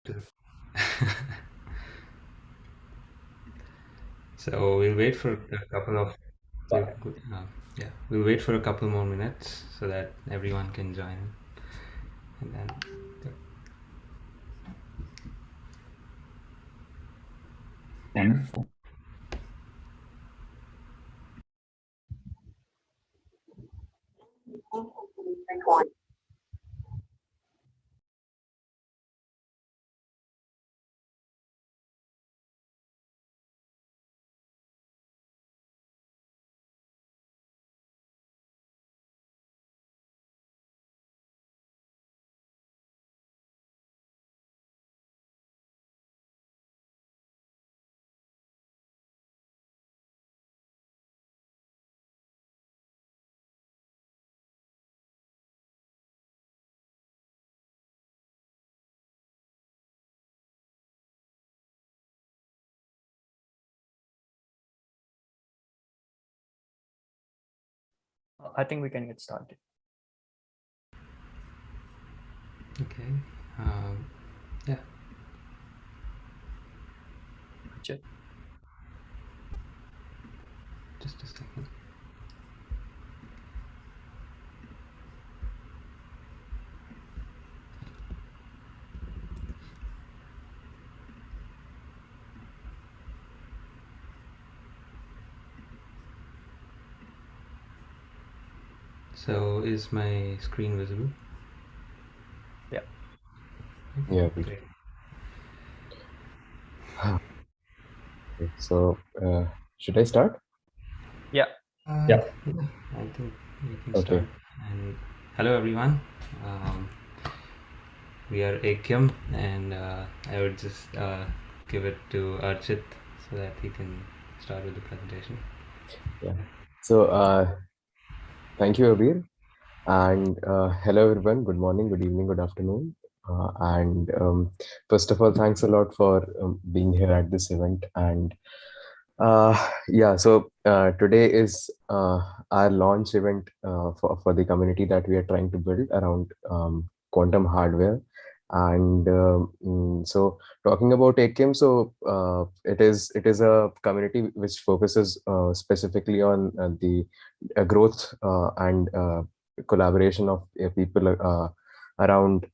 to- So we'll wait for a couple of we'll, yeah, we'll wait for a couple more minutes so that everyone can join, and then Wonderful. I think we can get started. okay, um, yeah. Check. Just a second. So is my screen visible? Yeah. Yeah. Great. Okay. So, should I start? Yeah. Yeah, I think we can Okay. start. And hello, everyone. Um, we are Akyam, and I would just give it to Archit so that he can start with the presentation. Yeah. So, thank you, Abir. And hello, everyone. Good morning, good evening, good afternoon. And first of all, thanks a lot for being here at this event. And yeah, so today is our launch event for the community that we are trying to build around quantum hardware. And so talking about AKM, so it is a community which focuses specifically on the growth and collaboration of people around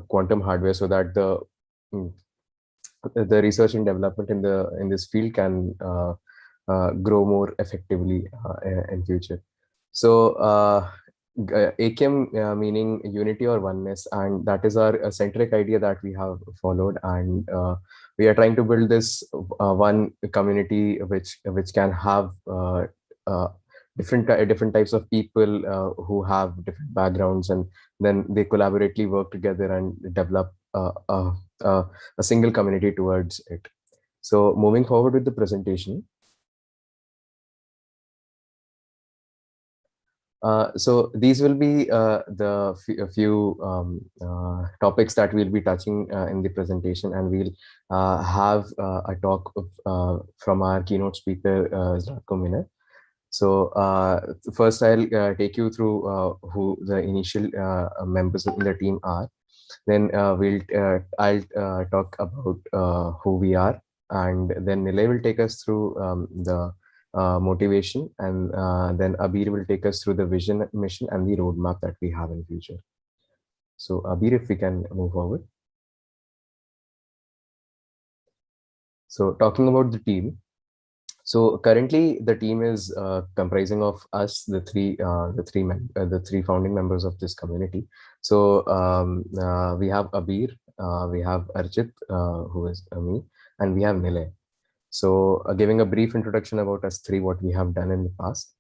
quantum hardware, so that mm, the research and development in this field can grow more effectively in future. So AKM meaning unity or oneness, and that is our centric idea that we have followed, and we are trying to build this one community which can have uh, different types of people who have different backgrounds, and then they collaboratively work together and develop uh, a single community towards it. So moving forward with the presentation. So these will be a few topics that we'll be touching in the presentation, and we'll have a talk from our keynote speaker, Zlatko Miner. So first, I'll take you through who the initial members in the team are. Then I'll talk about who we are, and then Nilay will take us through the motivation, and then Abir will take us through the vision, mission, and the roadmap that we have in future. So Abir, if we can move forward. So talking about the team. So currently, the team is comprising of us, the three founding members of this community. So we have Abir, we have Archit, who is me, and we have Nilay. So giving a brief introduction about us three, what we have done in the past.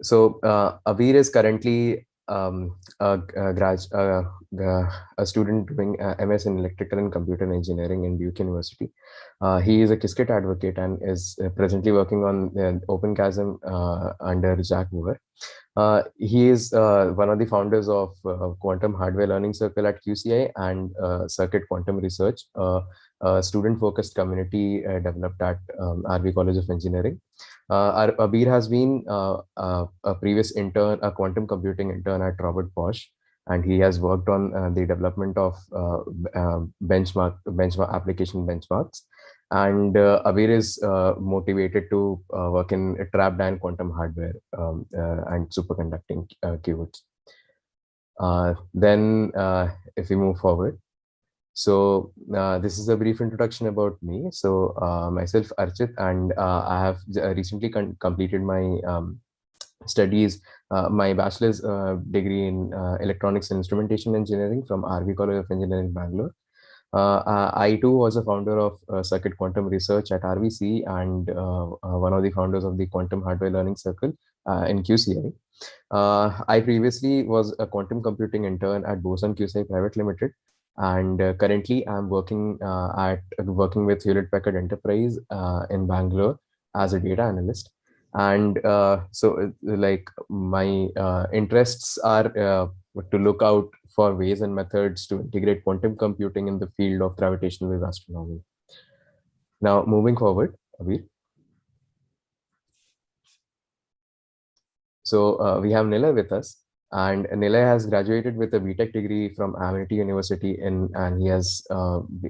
So Abir is currently a student doing MS in Electrical and Computer Engineering in Duke University. He is a Qiskit advocate and is presently working on OpenChasm under Jack Moore. He is one of the founders of Quantum Hardware Learning Circle at QCI and Circuit Quantum Research, a student-focused community developed at RV College of Engineering. Abir has been a previous intern, a quantum computing intern at Robert Bosch, and he has worked on the development of benchmark application benchmarks. And Abir is motivated to work in trapped ion quantum hardware and superconducting qubits. Then, if we move forward, so this is a brief introduction about me. So myself, Archit, and I have recently completed my studies, my bachelor's degree in electronics and instrumentation engineering from RV College of Engineering, Bangalore. I too was a founder of Circuit Quantum Research at RVC, and one of the founders of the Quantum Hardware Learning Circle in QCI. I previously was a quantum computing intern at Boson QCI Private Limited, and currently I'm working with Hewlett Packard Enterprise in Bangalore as a data analyst. And like my interests are to look out for ways and methods to integrate quantum computing in the field of gravitational wave astronomy. Now, moving forward, Abir. So we have Nilay with us, and Nilay has graduated with a BTech degree from Amity University, and he has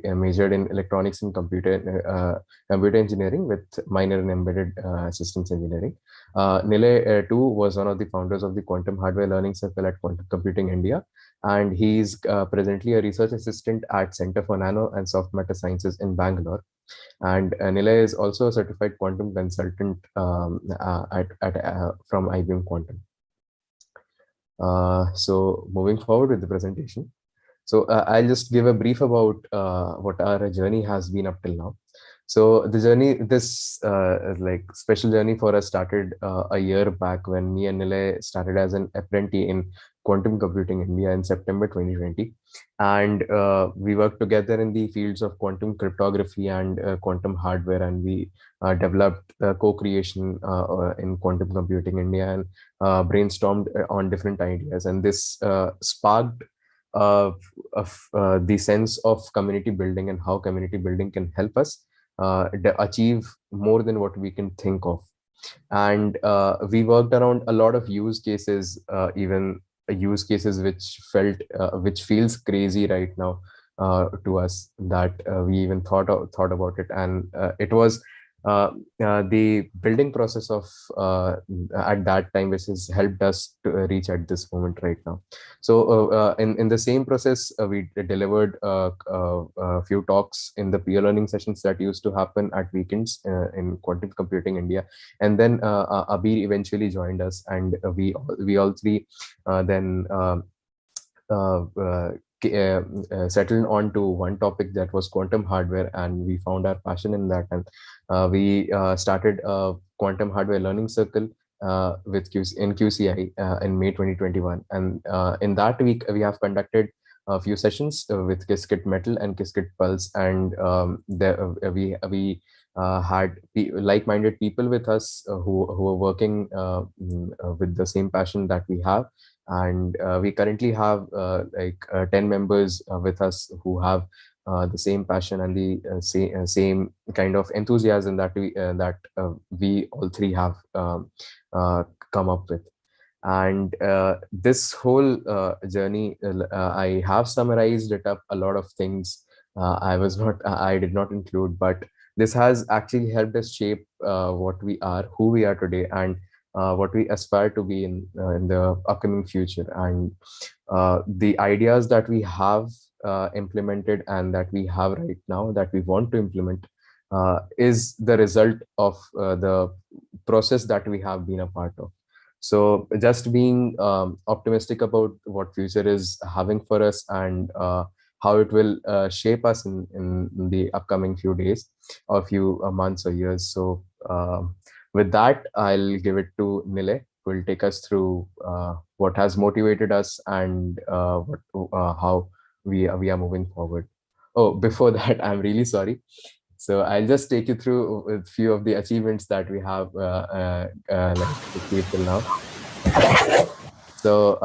majored in electronics and computer engineering with minor in embedded systems engineering. Nilay too was one of the founders of the Quantum Hardware Learning Circle at Quantum Computing India, and he's presently a research assistant at Center for Nano and Soft Matter Sciences in Bangalore. And Nilay is also a certified quantum consultant from IBM Quantum. So moving forward with the presentation. So I'll just give a brief about what our journey has been up till now. So the journey, this like special journey for us started a year back when me and Nilay started as an apprentice in Quantum Computing India in September 2020. And we worked together in the fields of quantum cryptography and quantum hardware, and we developed co-creation in Quantum Computing India, and brainstormed on different ideas. And this sparked the sense of community building and how community building can help us achieve more than what we can think of. And we worked around a lot of use cases, even use cases which feels crazy right now to us, that we even thought about it. And it was the building process of at that time which has helped us to reach at this moment right now. So in the same process, we delivered a few talks in the peer learning sessions that used to happen at weekends in Quantum Computing India. And then Abir eventually joined us, and we all three then settled on to one topic, that was quantum hardware, and we found our passion in that. And we started a quantum hardware learning circle with QCI in May 2021. And in that week, we have conducted a few sessions with Qiskit Metal and Qiskit Pulse, and we had like-minded people with us who were working with the same passion that we have. And we currently have 10 members with us who have the same passion and the same kind of enthusiasm that we all three have come up with. And this whole journey, I have summarized it up. A lot of things I did not include, but this has actually helped us shape what we are, who we are today, and what we aspire to be in the upcoming future. And the ideas that we have implemented and that we have right now that we want to implement is the result of the process that we have been a part of. So just being optimistic about what future is having for us, and how it will shape us in the upcoming few days or few months or years. So with that, I'll give it to Nilay, who will take us through what has motivated us and how we are moving forward. Oh, before that, I'm really sorry. So I'll just take you through a few of the achievements that we have achieved till now. So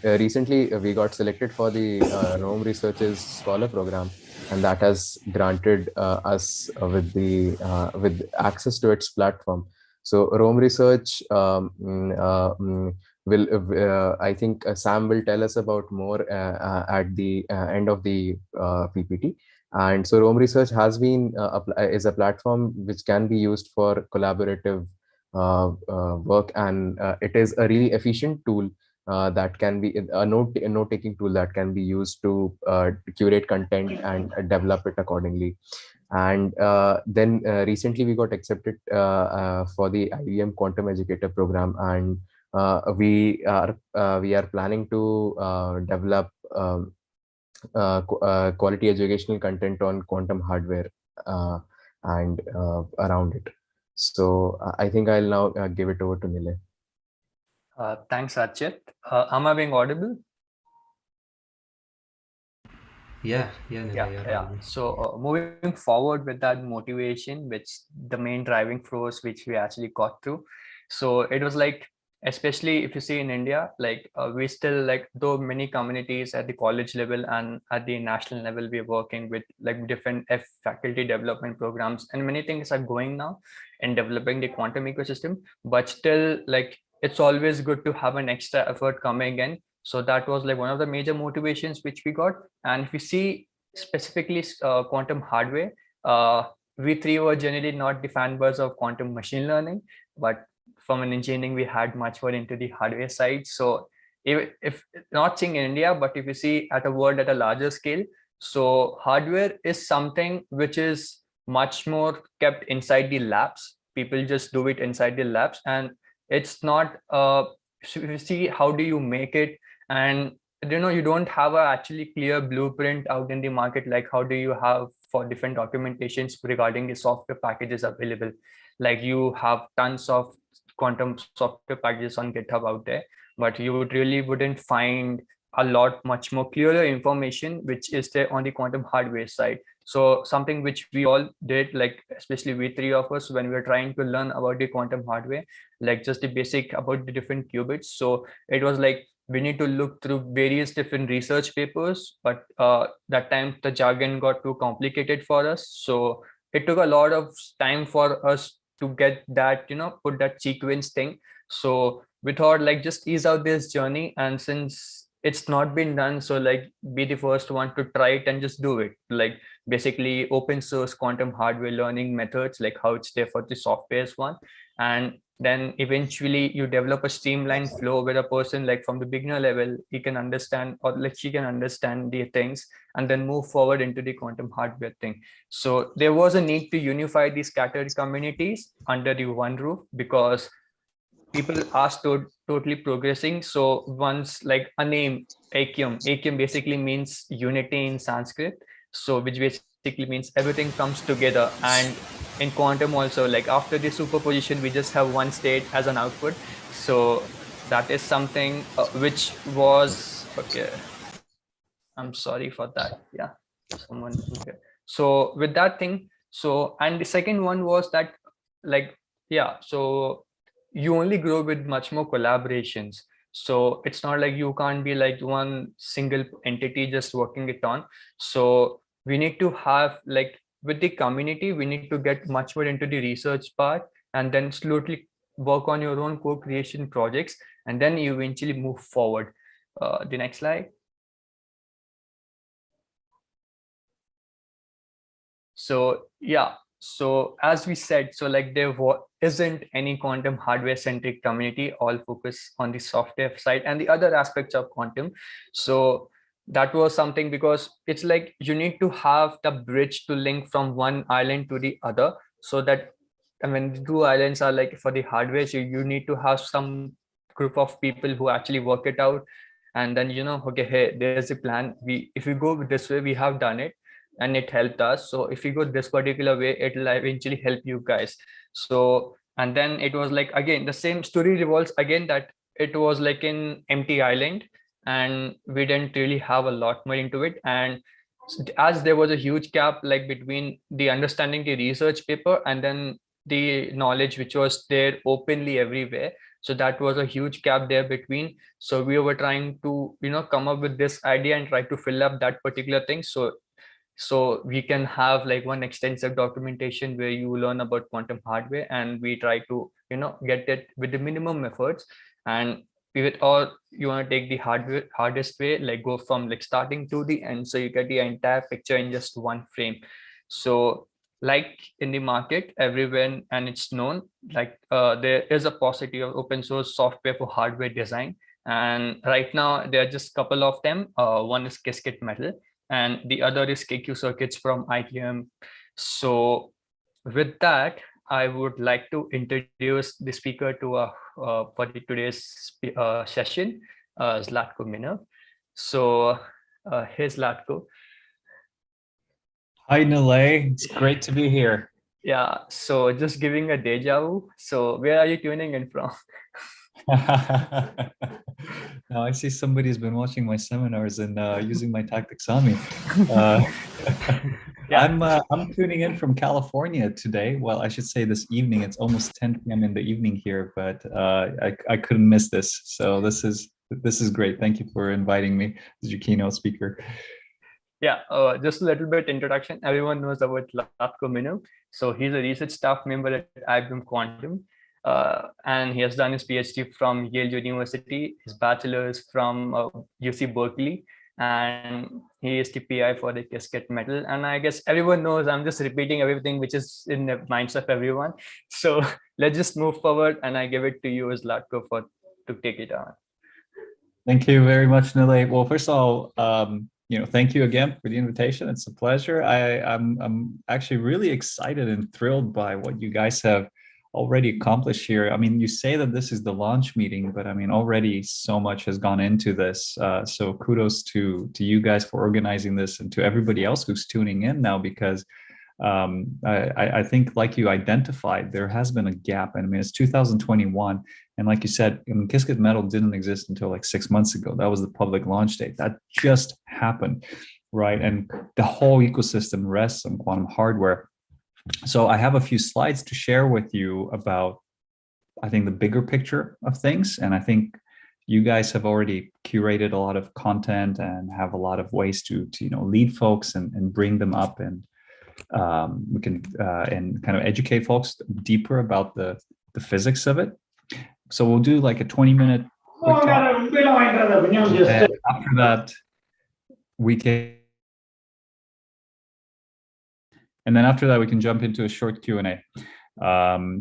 recently we got selected for the Rome Researchers Scholar Program, and that has granted us with access to its platform. So Rome Research will I think Sam will tell us about more at the end of the PPT. And so Rome Research has been is a platform which can be used for collaborative work, and it is a really efficient tool that can be a note taking tool that can be used to curate content and develop it accordingly. And then recently we got accepted for the IBM Quantum Educator program, and we are planning to develop quality educational content on quantum hardware and around it. So I think I'll now give it over to Nile. Thanks, Archit. Am I being audible? Yeah, Nila, you're audible. So moving forward with that motivation, which the main driving force which we actually got through. So it was like, especially if you see in India, like we still, like, though many communities at the college level and at the national level, we're working with like different faculty development programs, and many things are going now in developing the quantum ecosystem. But still, like, it's always good to have an extra effort coming in. So that was like one of the major motivations which we got. And if we see specifically quantum hardware, we three were generally not the fanboys of quantum machine learning, but from an engineering, we had much more into the hardware side. So if not seeing in India, but if you see at a world at a larger scale, so hardware is something which is much more kept inside the labs. People just do it inside the labs, and it's not, so if you see how do you make it, and you don't have a actually clear blueprint out in the market, like how do you have for different documentations regarding the software packages available. Like you have tons of quantum software packages on GitHub out there, but you really wouldn't find a lot much more clearer information which is there on the quantum hardware side. So something which we all did, like especially we three of us, when we were trying to learn about the quantum hardware, like just the basic about the different qubits. So it was like we need to look through various different research papers, but that time the jargon got too complicated for us. So it took a lot of time for us to get that, put that sequence thing. So we thought like just ease out this journey, and since it's not been done, so like be the first one to try it and just do it. Like basically open source quantum hardware learning methods, like how it's there for the software's one. And then eventually you develop a streamlined flow where a person, like from the beginner level, he can understand, or like she can understand the things, and then move forward into the quantum hardware thing. So there was a need to unify these scattered communities under the one roof, because people are totally progressing. So once, like a name, Akyam basically means unity in Sanskrit. So which basically means everything comes together. And in quantum also, like after the superposition, we just have one state as an output. So that is something which was okay. I'm sorry for that. Yeah, someone. Okay. So with that thing, so, and the second one was that, like, yeah, so you only grow with much more collaborations. So it's not like you can't be like one single entity just working it on. So we need to have, like, with the community, we need to get much more into the research part, and then slowly work on your own co-creation projects, and then you eventually move forward. The next slide. So yeah, so as we said, so like there isn't any quantum hardware centric community, all focus on the software side and the other aspects of quantum. So that was something, because it's like you need to have the bridge to link from one island to the other, so that, I mean, the two islands are like for the hardware, so you need to have some group of people who actually work it out, and then okay, hey, there's a plan, we, if we go this way, we have done it and it helped us. So if you go this particular way, it will eventually help you guys. So, and then it was like, again, the same story revolves again, that it was like an empty island and we didn't really have a lot more into it. And as there was a huge gap, like between the understanding the research paper and then the knowledge which was there openly everywhere, so that was a huge gap there between. So we were trying to come up with this idea and try to fill up that particular thing. So we can have like one extensive documentation where you learn about quantum hardware, and we try to get it with the minimum efforts. And pivot, or you want to take the hardest way, like go from like starting to the end, so you get the entire picture in just one frame. So like in the market everywhere, and it's known, like there is a paucity of open source software for hardware design, and right now there are just a couple of them. One is Qiskit Metal and the other is KQ Circuits from ITM. So with that, I would like to introduce the speaker to for today's session, Zlatko Miner. So here's Zlatko. Hi, Nilay. It's great to be here. Yeah, so just giving a deja vu. So where are you tuning in from? Now I see somebody's been watching my seminars and using my tactics on me. Yeah. I'm tuning in from California today. Well, I should say this evening. It's almost 10 p.m. in the evening here, but I couldn't miss this. So this is great. Thank you for inviting me as your keynote speaker. Yeah, just a little bit introduction. Everyone knows about Zlatko Miner. So he's a research staff member at IBM Quantum. And he has done his PhD from Yale University, his bachelor's from UC Berkeley, and he is the PI for the Qiskit Metal. And I guess everyone knows, I'm just repeating everything which is in the minds of everyone. So let's just move forward, and I give it to you, Zlatko, to take it on. Thank you very much, Nilay. Well, first of all, thank you again for the invitation. It's a pleasure. I'm actually really excited and thrilled by what you guys have already accomplished here. I mean, you say that this is the launch meeting, but I mean, already so much has gone into this. So kudos to you guys for organizing this, and to everybody else who's tuning in now, because I think, like you identified, there has been a gap. And I mean, it's 2021. And like you said, I mean, Qiskit Metal didn't exist until like 6 months ago. That was the public launch date. That just happened, right? And the whole ecosystem rests on quantum hardware. So I have a few slides to share with you about, I think, the bigger picture of things. And I think you guys have already curated a lot of content and have a lot of ways to lead folks and bring them up, and we can and kind of educate folks deeper about the physics of it. So we'll do like a 20-minute quick talk. And after that, we can. And then after that, we can jump into a short Q&A.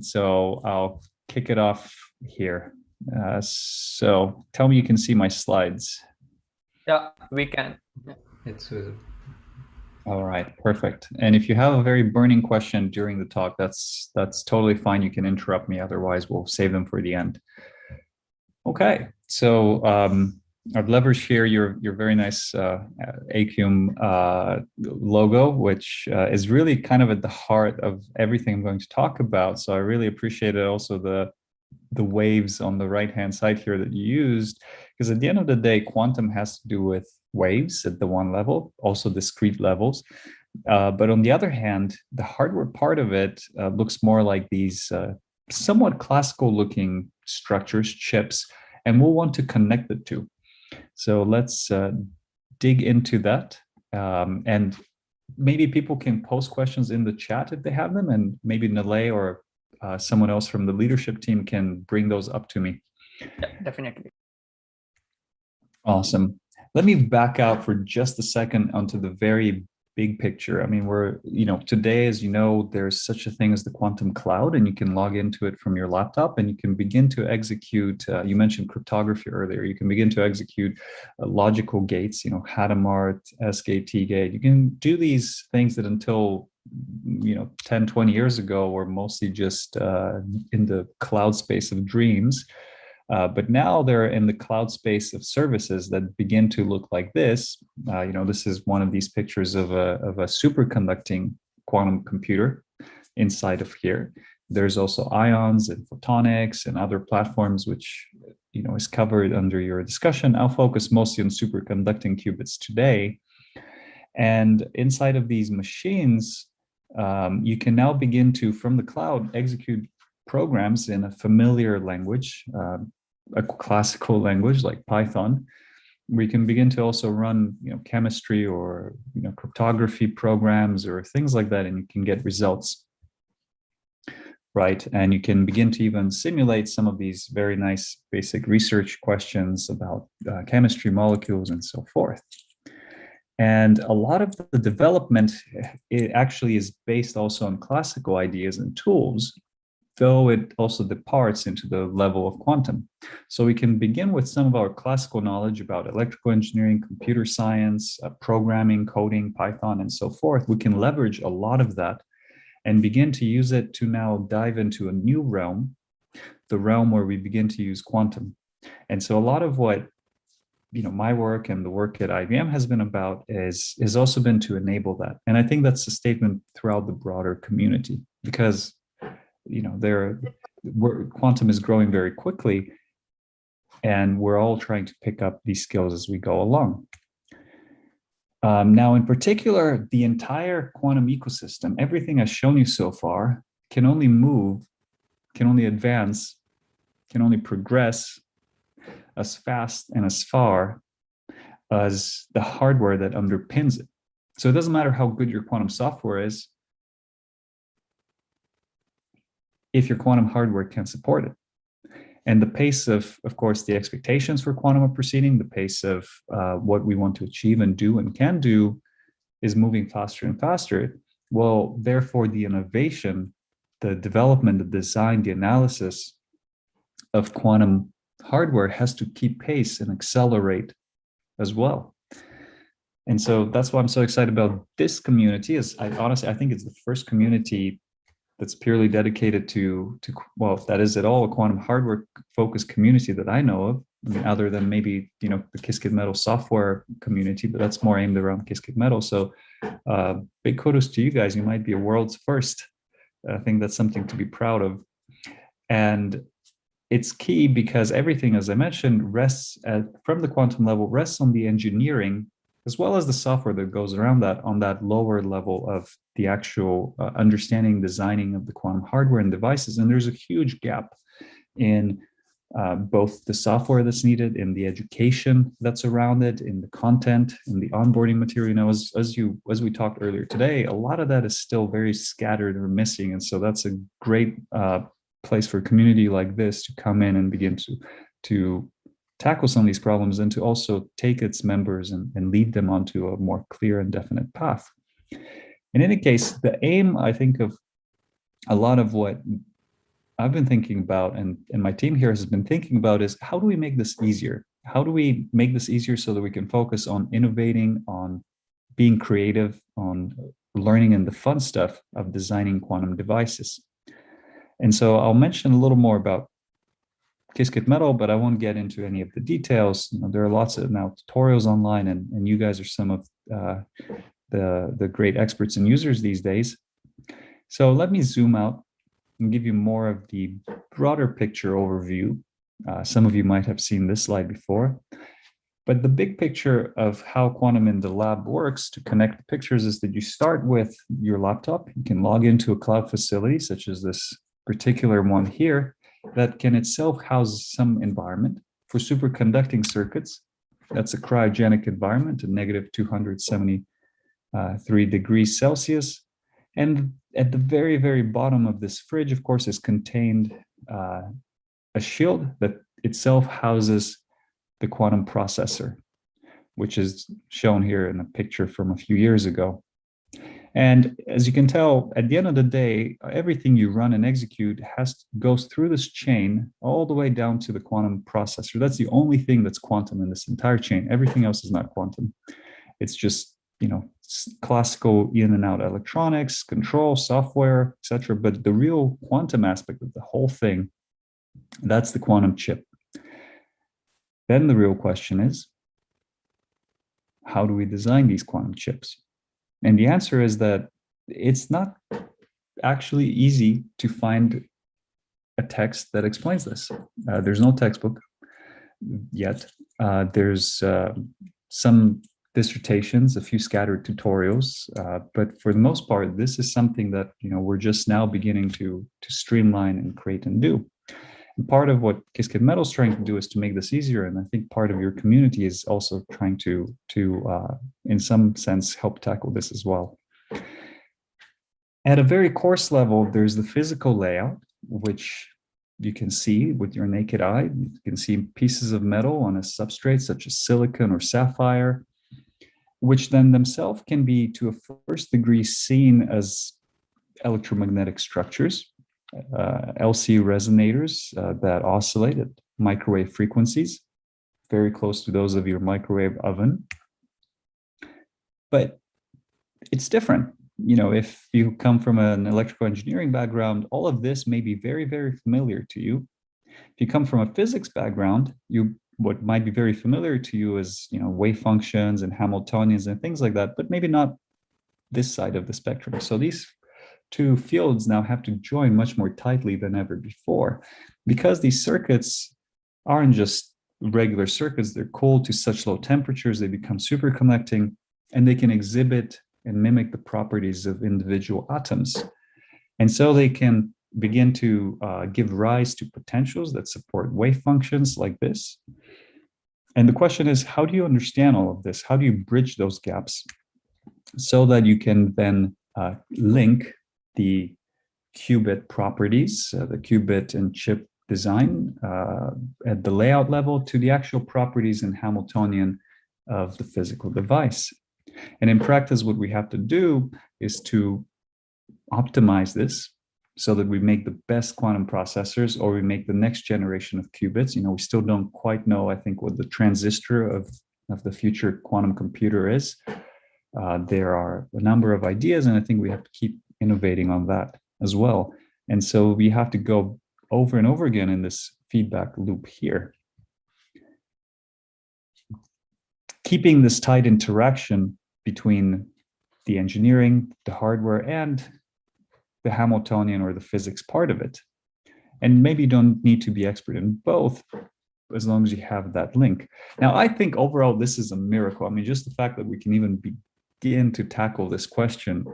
So I'll kick it off here. So tell me you can see my slides. Yeah, we can. It's visible. All right, perfect. And if you have a very burning question during the talk, that's totally fine. You can interrupt me. Otherwise, we'll save them for the end. Okay, so I've leveraged here your very nice Aqium logo, which is really kind of at the heart of everything I'm going to talk about. So I really appreciated also the waves on the right-hand side here that you used, because at the end of the day, quantum has to do with waves at the one level, also discrete levels. But on the other hand, the hardware part of it looks more like these somewhat classical looking structures, chips, and we'll want to connect the two. So let's dig into that. And maybe people can post questions in the chat if they have them, and maybe Nilay or someone else from the leadership team can bring those up to me. Yeah, definitely. Awesome. Let me back out for just a second onto the very big picture. I mean, today, as you know, there's such a thing as the quantum cloud, and you can log into it from your laptop, and you can begin to execute, you mentioned cryptography earlier, you can begin to execute logical gates, Hadamard, SGATE, T-gate. You can do these things that until 10, 20 years ago were mostly just in the cloud space of dreams. But now they're in the cloud space of services that begin to look like this. This is one of these pictures of a superconducting quantum computer inside of here. There's also ions and photonics and other platforms, which is covered under your discussion. I'll focus mostly on superconducting qubits today. And inside of these machines, you can now begin to, from the cloud, execute programs in a familiar language, a classical language like Python. We can begin to also run, chemistry or cryptography programs or things like that, and you can get results. right? And you can begin to even simulate some of these very nice basic research questions about chemistry, molecules, and so forth. And a lot of the development, it actually is based also on classical ideas and tools, though it also departs into the level of quantum. So we can begin with some of our classical knowledge about electrical engineering, computer science, programming, coding, Python, and so forth. We can leverage a lot of that and begin to use it to now dive into a new realm, the realm where we begin to use quantum. And so a lot of what my work and the work at IBM has been about is also been to enable that. And I think that's a statement throughout the broader community, because quantum is growing very quickly, and we're all trying to pick up these skills as we go along. Now, in particular, the entire quantum ecosystem, everything I've shown you so far, can only move, can only advance, can only progress as fast and as far as the hardware that underpins it. So it doesn't matter how good your quantum software is if your quantum hardware can support it. And the pace of course, the expectations for quantum are proceeding, the pace of what we want to achieve and do and can do is moving faster and faster. Well, therefore, the innovation, the development, the design, the analysis of quantum hardware has to keep pace and accelerate as well. And so that's why I'm so excited about this community. I think it's the first community that's purely dedicated to well, if that is at all a quantum hardware focused community that I know of, other than maybe the Qiskit Metal software community, but that's more aimed around Qiskit Metal. So big kudos to you guys. You might be a world's first. I think that's something to be proud of. And it's key because everything, as I mentioned, rests from the quantum level, rests on the engineering as well as the software that goes around that, on that lower level of the actual understanding, designing of the quantum hardware and devices. And there's a huge gap in both the software that's needed, in the education that's around it, in the content, in the onboarding material. As we talked earlier today, a lot of that is still very scattered or missing. And so that's a great place for a community like this to come in and begin to tackle some of these problems, and to also take its members and lead them onto a more clear and definite path. In any case, the aim, I think, of a lot of what I've been thinking about, and my team here has been thinking about, is how do we make this easier? How do we make this easier so that we can focus on innovating, on being creative, on learning and the fun stuff of designing quantum devices? And so I'll mention a little more about Qiskit Metal, but I won't get into any of the details. There are lots of now tutorials online, and you guys are some of the great experts and users these days. So let me zoom out and give you more of the broader picture overview. Some of you might have seen this slide before, but the big picture of how quantum in the lab works to connect the pictures is that you start with your laptop. You can log into a cloud facility, such as this particular one here, that can itself house some environment. For superconducting circuits, that's a cryogenic environment at negative 273 degrees Celsius. And at the very, very bottom of this fridge, of course, is contained a shield that itself houses the quantum processor, which is shown here in a picture from a few years ago. And as you can tell, at the end of the day, everything you run and execute goes through this chain all the way down to the quantum processor. That's the only thing that's quantum in this entire chain. Everything else is not quantum. It's just, classical in and out electronics, control, software, etc. But the real quantum aspect of the whole thing, that's the quantum chip. Then the real question is, how do we design these quantum chips? And the answer is that it's not actually easy to find a text that explains this. There's no textbook yet. There's some dissertations, a few scattered tutorials, but for the most part, this is something that we're just now beginning to streamline and create and do. And part of what Qiskit Metal is trying to do is to make this easier, and I think part of your community is also trying to in some sense, help tackle this as well. At a very coarse level, there's the physical layout, which you can see with your naked eye. You can see pieces of metal on a substrate such as silicon or sapphire, which then themselves can be to a first degree seen as electromagnetic structures, LC resonators that oscillate at microwave frequencies, very close to those of your microwave oven. But it's different. You know, if you come from an electrical engineering background, all of this may be very, very familiar to you. If you come from a physics background, what might be very familiar to you is, you know, wave functions and Hamiltonians and things like that, but maybe not this side of the spectrum. So these two fields now have to join much more tightly than ever before, because these circuits aren't just regular circuits. They're cooled to such low temperatures, they become superconducting, and they can exhibit and mimic the properties of individual atoms. And so they can begin to give rise to potentials that support wave functions like this. And the question is, how do you understand all of this? How do you bridge those gaps so that you can then link the qubit properties, the qubit and chip design at the layout level to the actual properties in Hamiltonian of the physical device? And in practice, what we have to do is to optimize this so that we make the best quantum processors, or we make the next generation of qubits. You know, we still don't quite know, I think, what the transistor of the future quantum computer is. There are a number of ideas, and I think we have to keep innovating on that as well. And so we have to go over and over again in this feedback loop here, keeping this tight interaction between the engineering, the hardware, and the Hamiltonian or the physics part of it. And maybe you don't need to be expert in both, as long as you have that link. Now, I think overall, this is a miracle. I mean, just the fact that we can even begin to tackle this question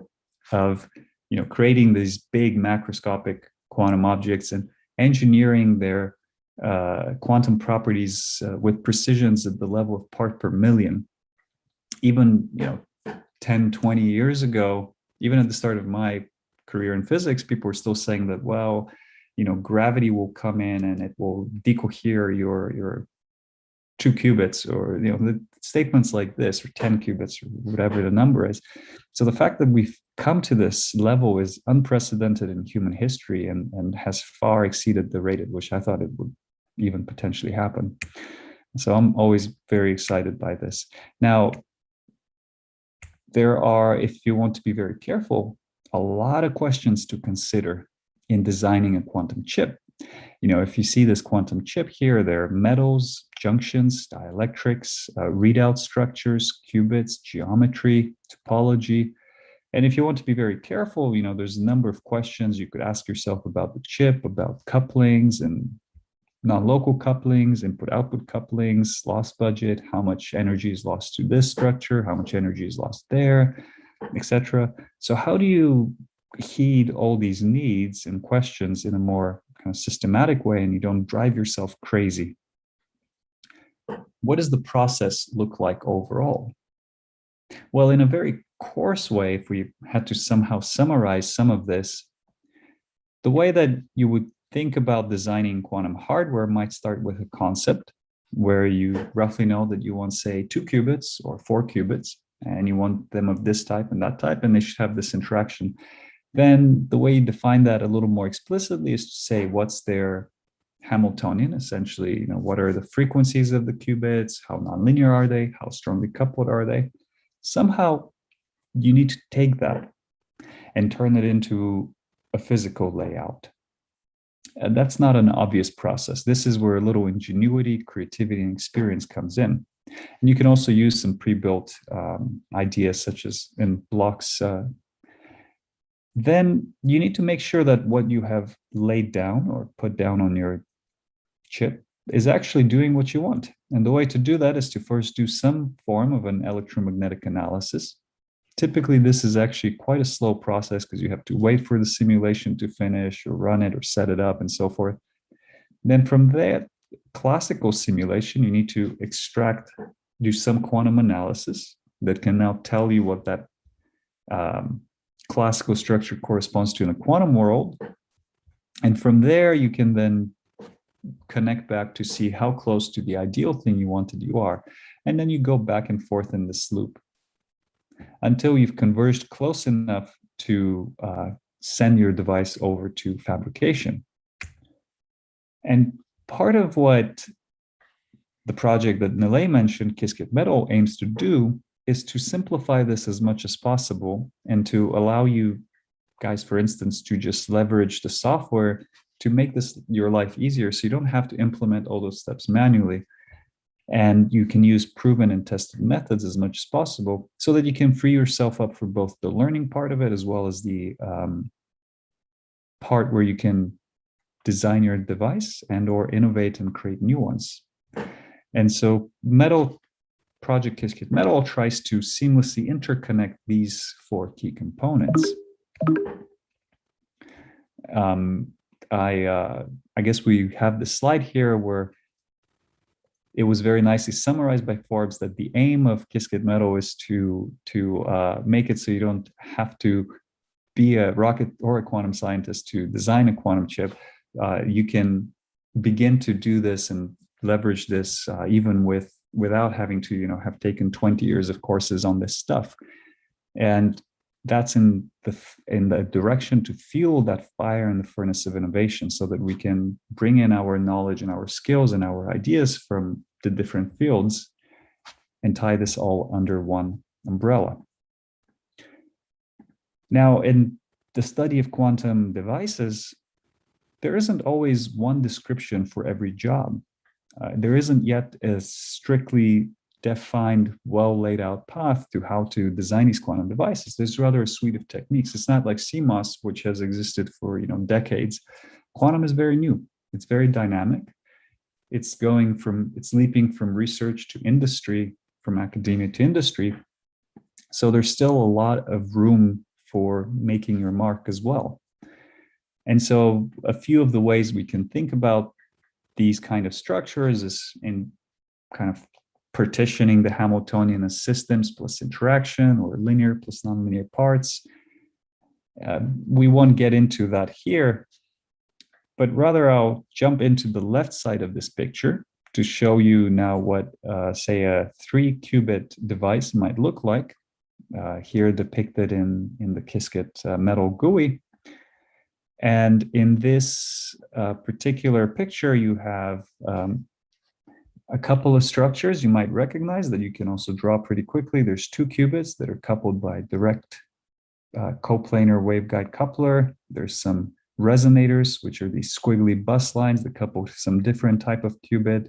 of, you know, creating these big macroscopic quantum objects and engineering their quantum properties with precisions at the level of part per million. Even, you know, 10, 20 years ago, even at the start of my career in physics, people were still saying that, well, you know, gravity will come in and it will decohere your 2 qubits, or, you know, the statements like this, or 10 qubits, or whatever the number is. So the fact that we've come to this level is unprecedented in human history, and has far exceeded the rate at which I thought it would even potentially happen. So I'm always very excited by this. Now, there are, if you want to be very careful, a lot of questions to consider in designing a quantum chip. You know, if you see this quantum chip here, there are metals, junctions, dielectrics, readout structures, qubits, geometry, topology. And if you want to be very careful, you know, there's a number of questions you could ask yourself about the chip, about couplings and non-local couplings, input-output couplings, loss budget, how much energy is lost to this structure, how much energy is lost there, etc. So how do you heed all these needs and questions in a more kind of systematic way, and you don't drive yourself crazy? What does the process look like overall? Well, in a very coarse way, if we had to somehow summarize some of this, the way that you would think about designing quantum hardware might start with a concept where you roughly know that you want, say, 2 qubits or 4 qubits, and you want them of this type and that type, and they should have this interaction. Then the way you define that a little more explicitly is to say what's their Hamiltonian, essentially, you know, what are the frequencies of the qubits, how nonlinear are they, how strongly coupled are they? Somehow you need to take that and turn it into a physical layout. And that's not an obvious process. This is where a little ingenuity, creativity, and experience comes in. And you can also use some pre-built ideas, such as in blocks. Then you need to make sure that what you have laid down or put down on your chip is actually doing what you want. And the way to do that is to first do some form of an electromagnetic analysis. Typically, this is actually quite a slow process because you have to wait for the simulation to finish, or run it, or set it up, and so forth. Then from that classical simulation, you need to do some quantum analysis that can now tell you what that classical structure corresponds to in a quantum world. And from there, you can then connect back to see how close to the ideal thing you wanted you are. And then you go back and forth in this loop until you've converged close enough to send your device over to fabrication. And part of what the project that Nilay mentioned, Qiskit Metal, aims to do is to simplify this as much as possible and to allow you guys, for instance, to just leverage the software to make this your life easier, so you don't have to implement all those steps manually. And you can use proven and tested methods as much as possible so that you can free yourself up for both the learning part of it as well as the part where you can design your device and or innovate and create new ones. And so Project Qiskit Metal tries to seamlessly interconnect these four key components. I guess we have the slide here where it was very nicely summarized by Forbes that the aim of Qiskit Metal is to make it so you don't have to be a rocket or a quantum scientist to design a quantum chip. You can begin to do this and leverage this even without having to, have taken 20 years of courses on this stuff. And that's in the direction to fuel that fire in the furnace of innovation so that we can bring in our knowledge and our skills and our ideas from the different fields and tie this all under one umbrella. Now, in the study of quantum devices, there isn't always one description for every job. There isn't yet a strictly defined, well laid out path to how to design these quantum devices. There's rather a suite of techniques. It's not like CMOS, which has existed for decades. Quantum is very new. It's very dynamic. It's leaping from research to industry, from academia to industry. So there's still a lot of room for making your mark as well. And so a few of the ways we can think about these kind of structures is in kind of partitioning the Hamiltonian as systems plus interaction, or linear plus nonlinear parts. We won't get into that here, but rather I'll jump into the left side of this picture to show you now what, say, a 3-qubit device might look like, here depicted in the Qiskit Metal GUI. And in this particular picture, you have a couple of structures you might recognize that you can also draw pretty quickly. There's 2 qubits that are coupled by direct coplanar waveguide coupler. There's some resonators, which are these squiggly bus lines that couple to some different type of qubit,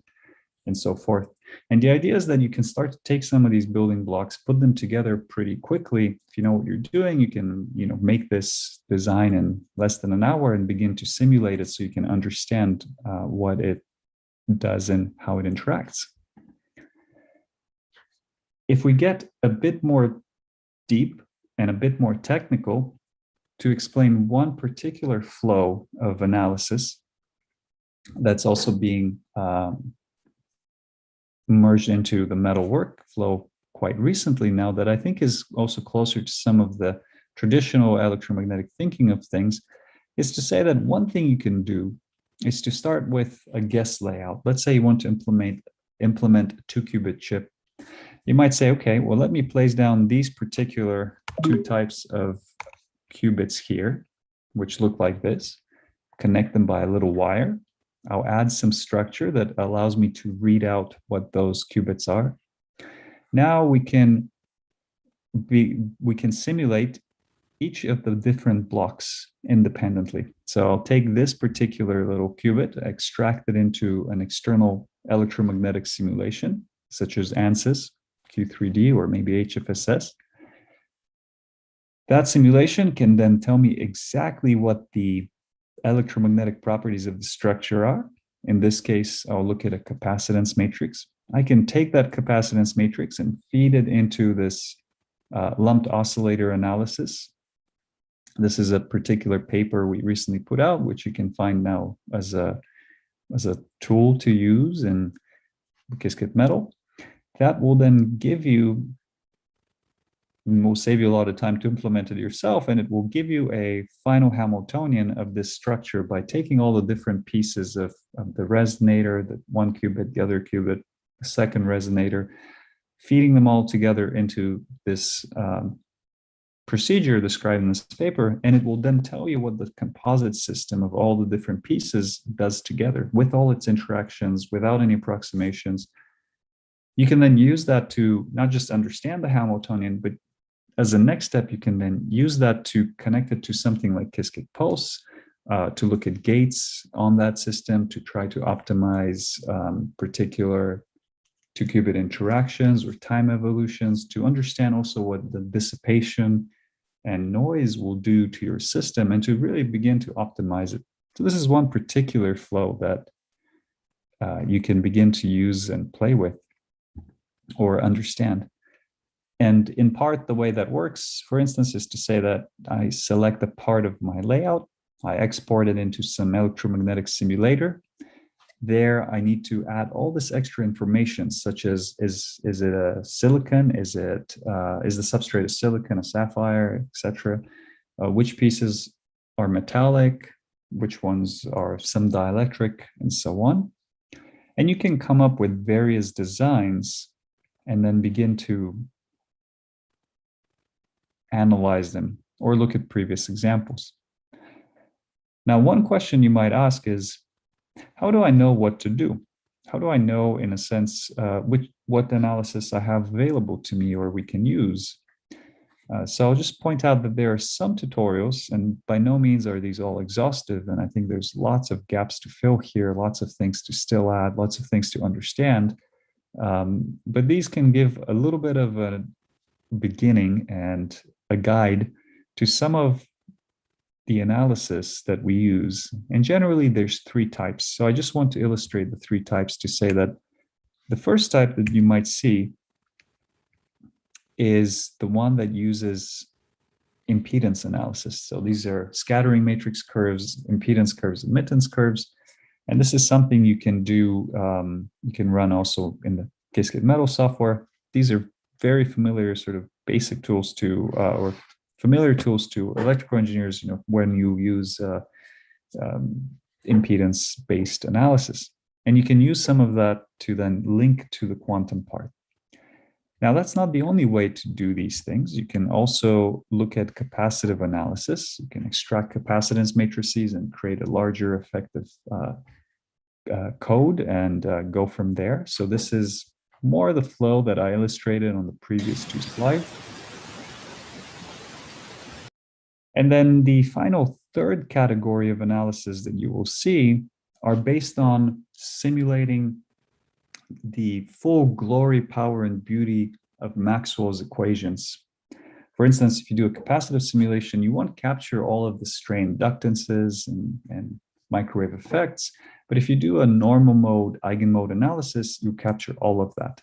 and so forth. And the idea is that you can start to take some of these building blocks, put them together pretty quickly. If you know what you're doing, you can make this design in less than an hour and begin to simulate it so you can understand what it does and how it interacts. If we get a bit more deep and a bit more technical to explain one particular flow of analysis that's also being merged into the metal workflow quite recently now, that I think is also closer to some of the traditional electromagnetic thinking of things, is to say that one thing you can do is to start with a guess layout. Let's say you want to implement a 2-qubit chip. You might say, okay, well, let me place down these particular 2 types of qubits here, which look like this, connect them by a little wire. I'll add some structure that allows me to read out what those qubits are. Now we can simulate each of the different blocks independently. So I'll take this particular little qubit, extract it into an external electromagnetic simulation, such as ANSYS, Q3D, or maybe HFSS. That simulation can then tell me exactly what the electromagnetic properties of the structure are. In this case, I'll look at a capacitance matrix. I can take that capacitance matrix and feed it into this lumped oscillator analysis. This is a particular paper we recently put out, which you can find now as a tool to use in Qiskit Metal. That will then give you will save you a lot of time to implement it yourself, and it will give you a final Hamiltonian of this structure by taking all the different pieces of the resonator, the one qubit, the other qubit, the second resonator, feeding them all together into this procedure described in this paper, and it will then tell you what the composite system of all the different pieces does together with all its interactions, without any approximations. You can then use that to not just understand the Hamiltonian, but as a next step, you can then use that to connect it to something like Qiskit Pulse, to look at gates on that system, to try to optimize particular two-qubit interactions or time evolutions, to understand also what the dissipation and noise will do to your system, and to really begin to optimize it. So this is one particular flow that you can begin to use and play with or understand. And in part, the way that works, for instance, is to say that I select a part of my layout, I export it into some electromagnetic simulator. There, I need to add all this extra information, such as is it a silicon? Is the substrate a silicon, a sapphire, etc.? Which pieces are metallic? Which ones are some dielectric, and so on. And you can come up with various designs and then begin to analyze them or look at previous examples. Now, one question you might ask is, how do I know what to do? How do I know, in a sense, what analysis I have available to me or we can use? So I'll just point out that there are some tutorials, and by no means are these all exhaustive. And I think there's lots of gaps to fill here, lots of things to still add, lots of things to understand. But these can give a little bit of a beginning and a guide to some of the analysis that we use. And generally there's three types. So I just want to illustrate the three types to say that the first type that you might see is the one that uses impedance analysis. So these are scattering matrix curves, impedance curves, admittance curves. And this is something you can do, you can run also in the Qiskit Metal software. These are very familiar sort of basic tools to, or familiar tools to electrical engineers, when you use impedance-based analysis. And you can use some of that to then link to the quantum part. Now, that's not the only way to do these things. You can also look at capacitive analysis. You can extract capacitance matrices and create a larger effective code and go from there. So this is more the flow that I illustrated on the previous two slides. And then the final third category of analysis that you will see are based on simulating the full glory, power, and beauty of Maxwell's equations. For instance, if you do a capacitive simulation, you won't capture all of the strain inductances and microwave effects. But if you do a normal mode, eigenmode analysis, you capture all of that.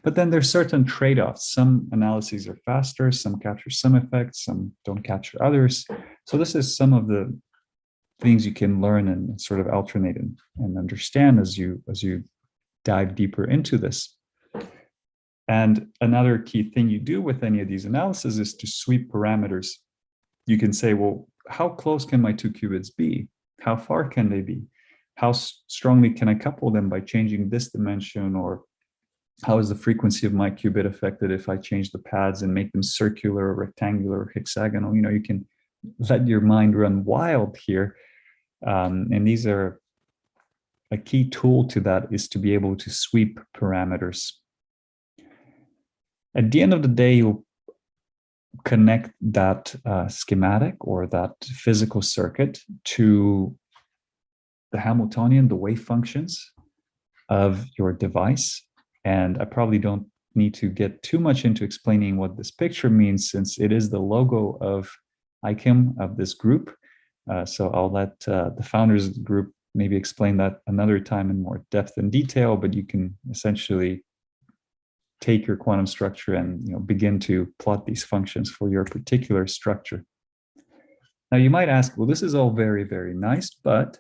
But then there's certain trade-offs. Some analyses are faster, some capture some effects, some don't capture others. So this is some of the things you can learn and sort of alternate and understand as you dive deeper into this. And another key thing you do with any of these analyses is to sweep parameters. You can say, well, how close can my two qubits be? How far can they be? How strongly can I couple them by changing this dimension? Or how is the frequency of my qubit affected if I change the pads and make them circular, rectangular, hexagonal? You can let your mind run wild here. And these are a key tool to that is to be able to sweep parameters. At the end of the day, you'll connect that schematic or that physical circuit to the Hamiltonian, the wave functions of your device. And I probably don't need to get too much into explaining what this picture means, since it is the logo of ICHEM, of this group. So I'll let the founders of the group maybe explain that another time in more depth and detail, but you can essentially take your quantum structure and begin to plot these functions for your particular structure. Now you might ask, well, this is all very, very nice, but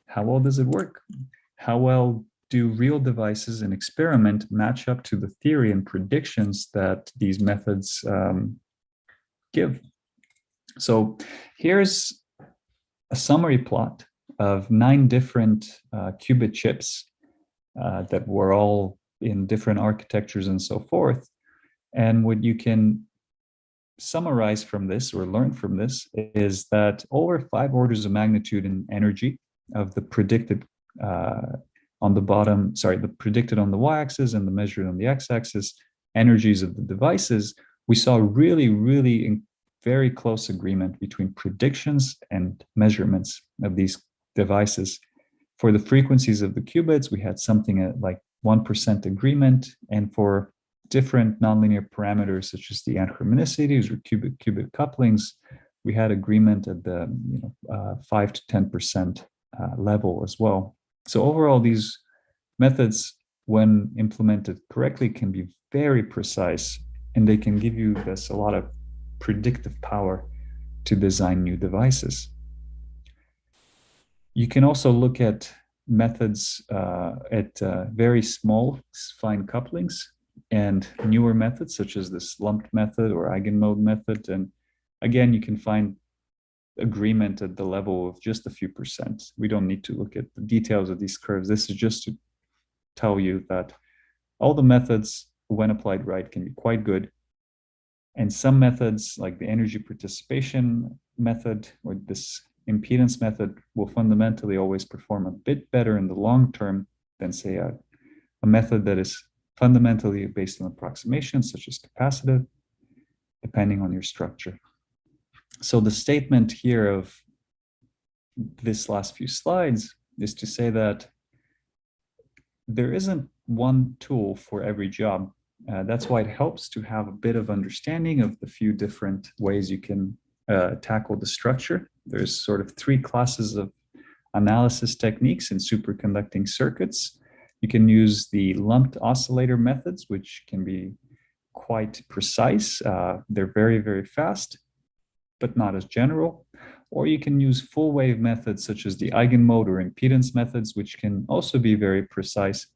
how well does it work? How well do real devices in experiment match up to the theory and predictions that these methods give? So here's a summary plot of 9 different qubit chips that were all in different architectures and so forth. And what you can summarize from this or learn from this is that over 5 orders of magnitude in energy of the predicted on the bottom, the predicted on the y-axis and the measured on the x-axis energies of the devices, we saw really very close agreement between predictions and measurements of these devices. For the frequencies of the qubits, we had something at like 1% agreement, and for different nonlinear parameters such as the antiharmonicities or qubit couplings, we had agreement at the 5 to 10% level as well. So overall, these methods, when implemented correctly, can be very precise, and they can give you this a lot of predictive power to design new devices. You can also look at methods at very small, fine couplings, and newer methods such as this lumped method or eigenmode method. And again, you can find agreement at the level of just a few percent. We don't need to look at the details of these curves. This is just to tell you that all the methods, when applied right, can be quite good. And some methods, like the energy participation method or this impedance method, will fundamentally always perform a bit better in the long term than, say, a method that is fundamentally based on approximations, such as capacitive, depending on your structure. So the statement here of this last few slides is to say that there isn't one tool for every job. That's why it helps to have a bit of understanding of the few different ways you can tackle the structure. There's sort of 3 classes of analysis techniques in superconducting circuits. You can use the lumped oscillator methods, which can be quite precise. They're very fast, but not as general. Or you can use full wave methods such as the eigenmode or impedance methods, which can also be very precise,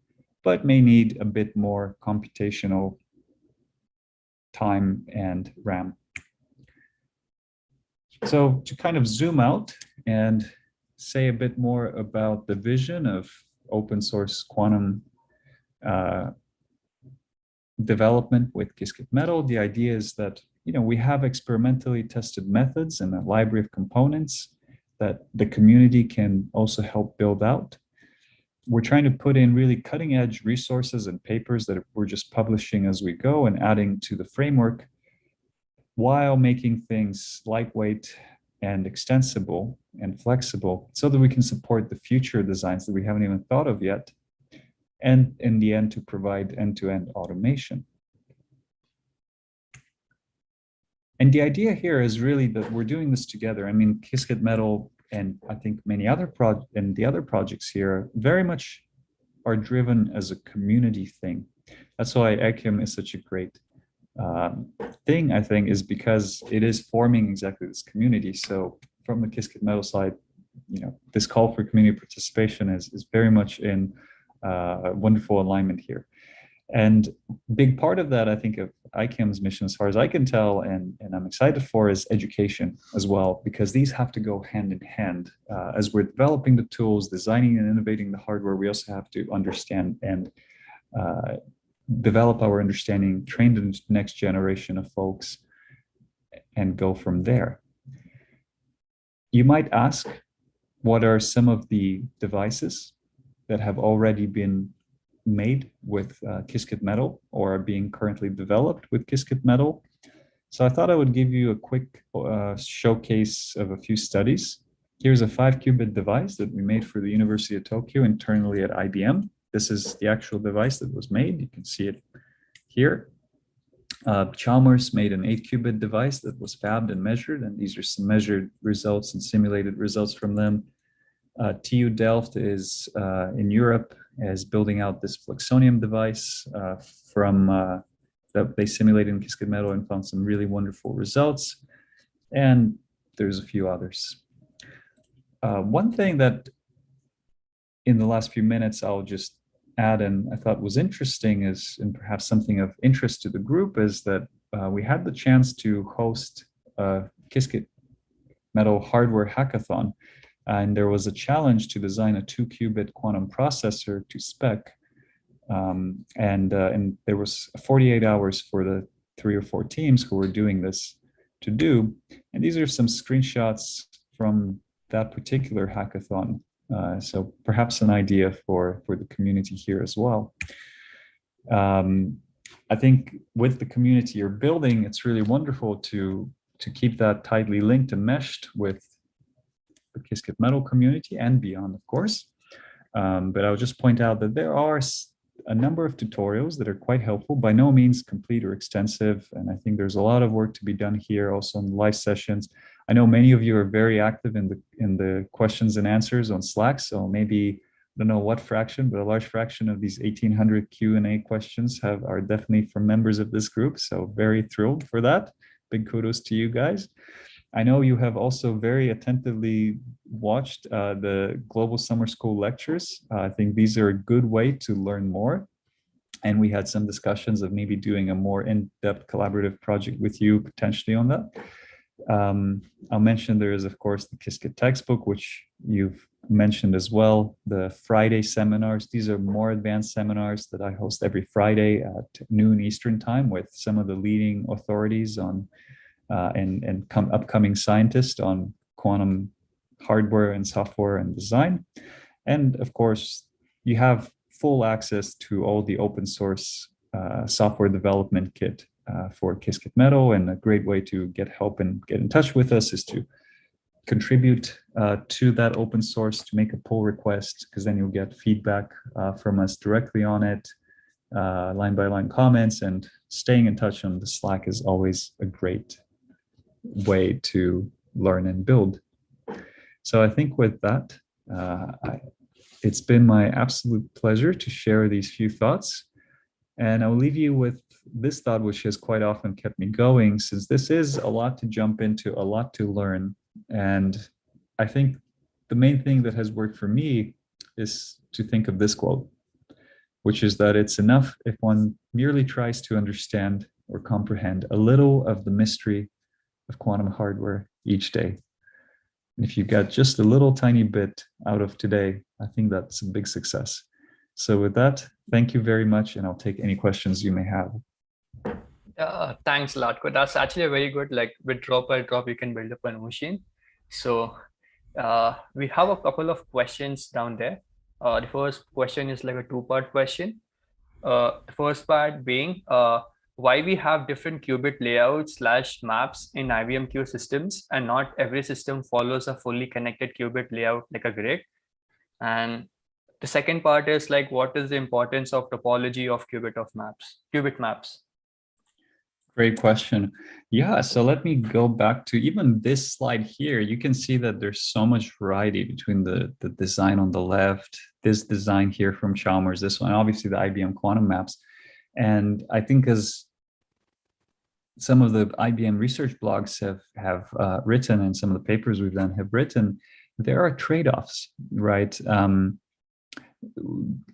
but may need a bit more computational time and RAM. So to kind of zoom out and say a bit more about the vision of open source quantum development with Qiskit Metal, the idea is that we have experimentally tested methods and a library of components that the community can also help build out. We're trying to put in really cutting edge resources and papers that we're just publishing as we go and adding to the framework, while making things lightweight and extensible and flexible so that we can support the future designs that we haven't even thought of yet, and in the end to provide end-to-end automation. And the idea here is really that we're doing this together. I mean, Qiskit Metal and I think many other projects here very much are driven as a community thing. That's why Ekim is such a great thing, I think, is because it is forming exactly this community. So from the Qiskit Metal side, this call for community participation is very much in wonderful alignment here. And big part of that, I think, of ICAM's mission, as far as I can tell, and I'm excited for, is education as well, because these have to go hand in hand. As we're developing the tools, designing and innovating the hardware, we also have to understand and develop our understanding, train the next generation of folks, and go from there. You might ask, what are some of the devices that have already been made with Qiskit Metal or are being currently developed with Qiskit Metal? So I thought I would give you a quick showcase of a few studies. Here's a 5-qubit device that we made for the University of Tokyo internally at IBM. This is the actual device that was made. You can see it here. Chalmers made an 8-qubit device that was fabbed and measured, and these are some measured results and simulated results from them. TU Delft is in Europe, is building out this fluxonium device that they simulated in Qiskit Metal and found some really wonderful results. And there's a few others. One thing that in the last few minutes I'll just add and I thought was interesting is, and perhaps something of interest to the group, is that we had the chance to host a Qiskit Metal hardware hackathon. And there was a challenge to design a 2-qubit quantum processor to spec. And there was 48 hours for the 3 or 4 teams who were doing this to do. And these are some screenshots from that particular hackathon. So perhaps an idea for the community here as well. I think with the community you're building, it's really wonderful to keep that tightly linked and meshed with the Qiskit Metal community and beyond, of course. But I'll just point out that there are a number of tutorials that are quite helpful, by no means complete or extensive. And I think there's a lot of work to be done here also in the live sessions. I know many of you are very active in the questions and answers on Slack. So maybe, I don't know what fraction, but a large fraction of these 1,800 Q&A questions are definitely from members of this group. So very thrilled for that. Big kudos to you guys. I know you have also very attentively watched the Global Summer School lectures. I think these are a good way to learn more. And we had some discussions of maybe doing a more in-depth collaborative project with you potentially on that. I'll mention there is, of course, the Qiskit textbook, which you've mentioned as well. The Friday seminars, these are more advanced seminars that I host every Friday at noon Eastern time with some of the leading authorities on and upcoming scientists on quantum hardware and software and design. And of course, you have full access to all the open source software development kit for Qiskit Metal. And a great way to get help and get in touch with us is to contribute to that open source, to make a pull request, because then you'll get feedback from us directly on it, line by line comments, and staying in touch on the Slack is always a great way to learn and build. So I think with that, it's been my absolute pleasure to share these few thoughts. And I'll leave you with this thought, which has quite often kept me going, since this is a lot to jump into, a lot to learn. And I think the main thing that has worked for me is to think of this quote, which is that it's enough if one merely tries to understand or comprehend a little of the mystery of quantum hardware each day. And if you get just a little tiny bit out of today, I think that's a big success. So with that, thank you very much, and I'll take any questions you may have. Thanks, Latko. That's actually a very good, like with drop by drop, you can build up an ocean. So we have a couple of questions down there. The first question is like a 2-part question. The first part being why we have different qubit layouts / maps in IBM-Q systems, and not every system follows a fully connected qubit layout like a grid. And the second part is like, what is the importance of topology of qubit maps? Great question. Yeah, so let me go back to even this slide here. You can see that there's so much variety between the design on the left, this design here from Chalmers, this one, obviously the IBM quantum maps. And I think as some of the IBM research blogs have written, and some of the papers we've done have written, there are trade-offs, right?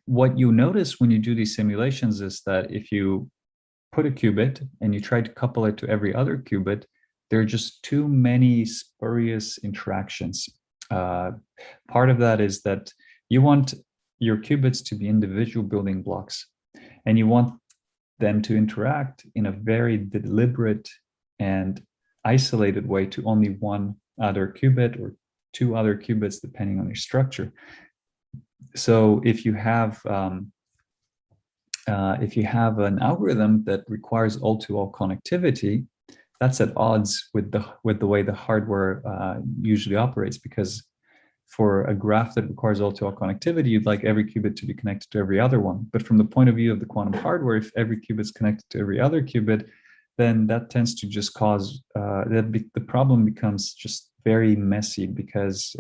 What you notice when you do these simulations is that if you put a qubit and you try to couple it to every other qubit, there are just too many spurious interactions. Part of that is that you want your qubits to be individual building blocks, and you want them to interact in a very deliberate and isolated way to only one other qubit or 2 other qubits, depending on your structure. So if you have an algorithm that requires all-to-all connectivity, that's at odds with the way the hardware usually operates, because for a graph that requires all-to-all connectivity, you'd like every qubit to be connected to every other one. But from the point of view of the quantum hardware, if every qubit is connected to every other qubit, then that tends to just cause the problem becomes just very messy, because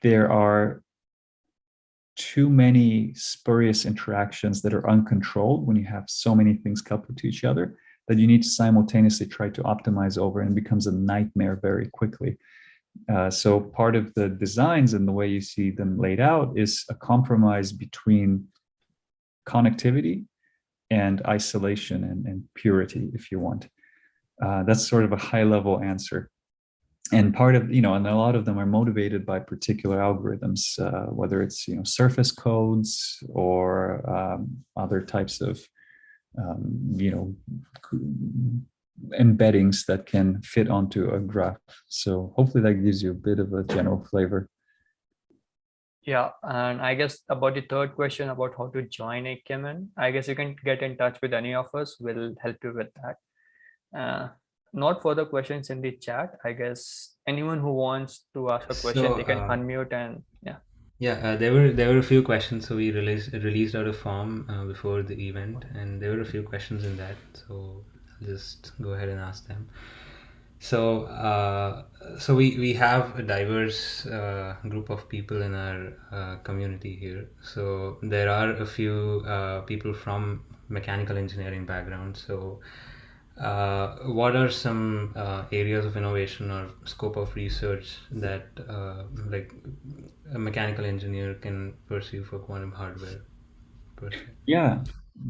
there are too many spurious interactions that are uncontrolled when you have so many things coupled to each other that you need to simultaneously try to optimize over, and it becomes a nightmare very quickly. So part of the designs and the way you see them laid out is a compromise between connectivity and isolation and purity, if you want. That's sort of a high level answer. And part of, and a lot of them are motivated by particular algorithms, whether it's, surface codes or other types of, embeddings that can fit onto a graph. So hopefully that gives you a bit of a general flavor. Yeah, and I guess about the third question about how to join AQMN, I guess you can get in touch with any of us. We'll help you with that. Not further questions in the chat. I guess anyone who wants to ask a question, they can unmute and yeah. Yeah, there were a few questions. So we released out a form before the event, and there were a few questions in that. So I'll just go ahead and ask them. So we have a diverse group of people in our community here. So there are a few people from mechanical engineering background. So what are some areas of innovation or scope of research that like a mechanical engineer can pursue for quantum hardware? Yeah,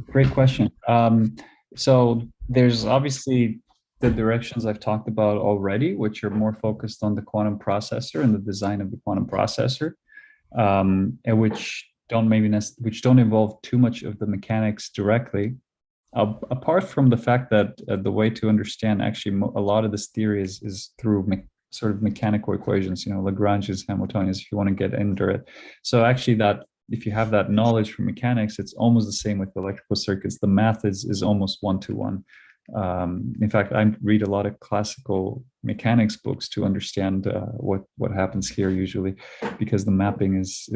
great question. So there's obviously the directions I've talked about already, which are more focused on the quantum processor and the design of the quantum processor, and which don't involve too much of the mechanics directly. Apart from the fact that the way to understand actually a lot of this theory is through sort of mechanical equations, Lagrange's, Hamiltonians, if you want to get into it. So actually that if you have that knowledge from mechanics, it's almost the same with electrical circuits. The math is almost one-to-one. In fact, I read a lot of classical mechanics books to understand what happens here usually, because the mapping is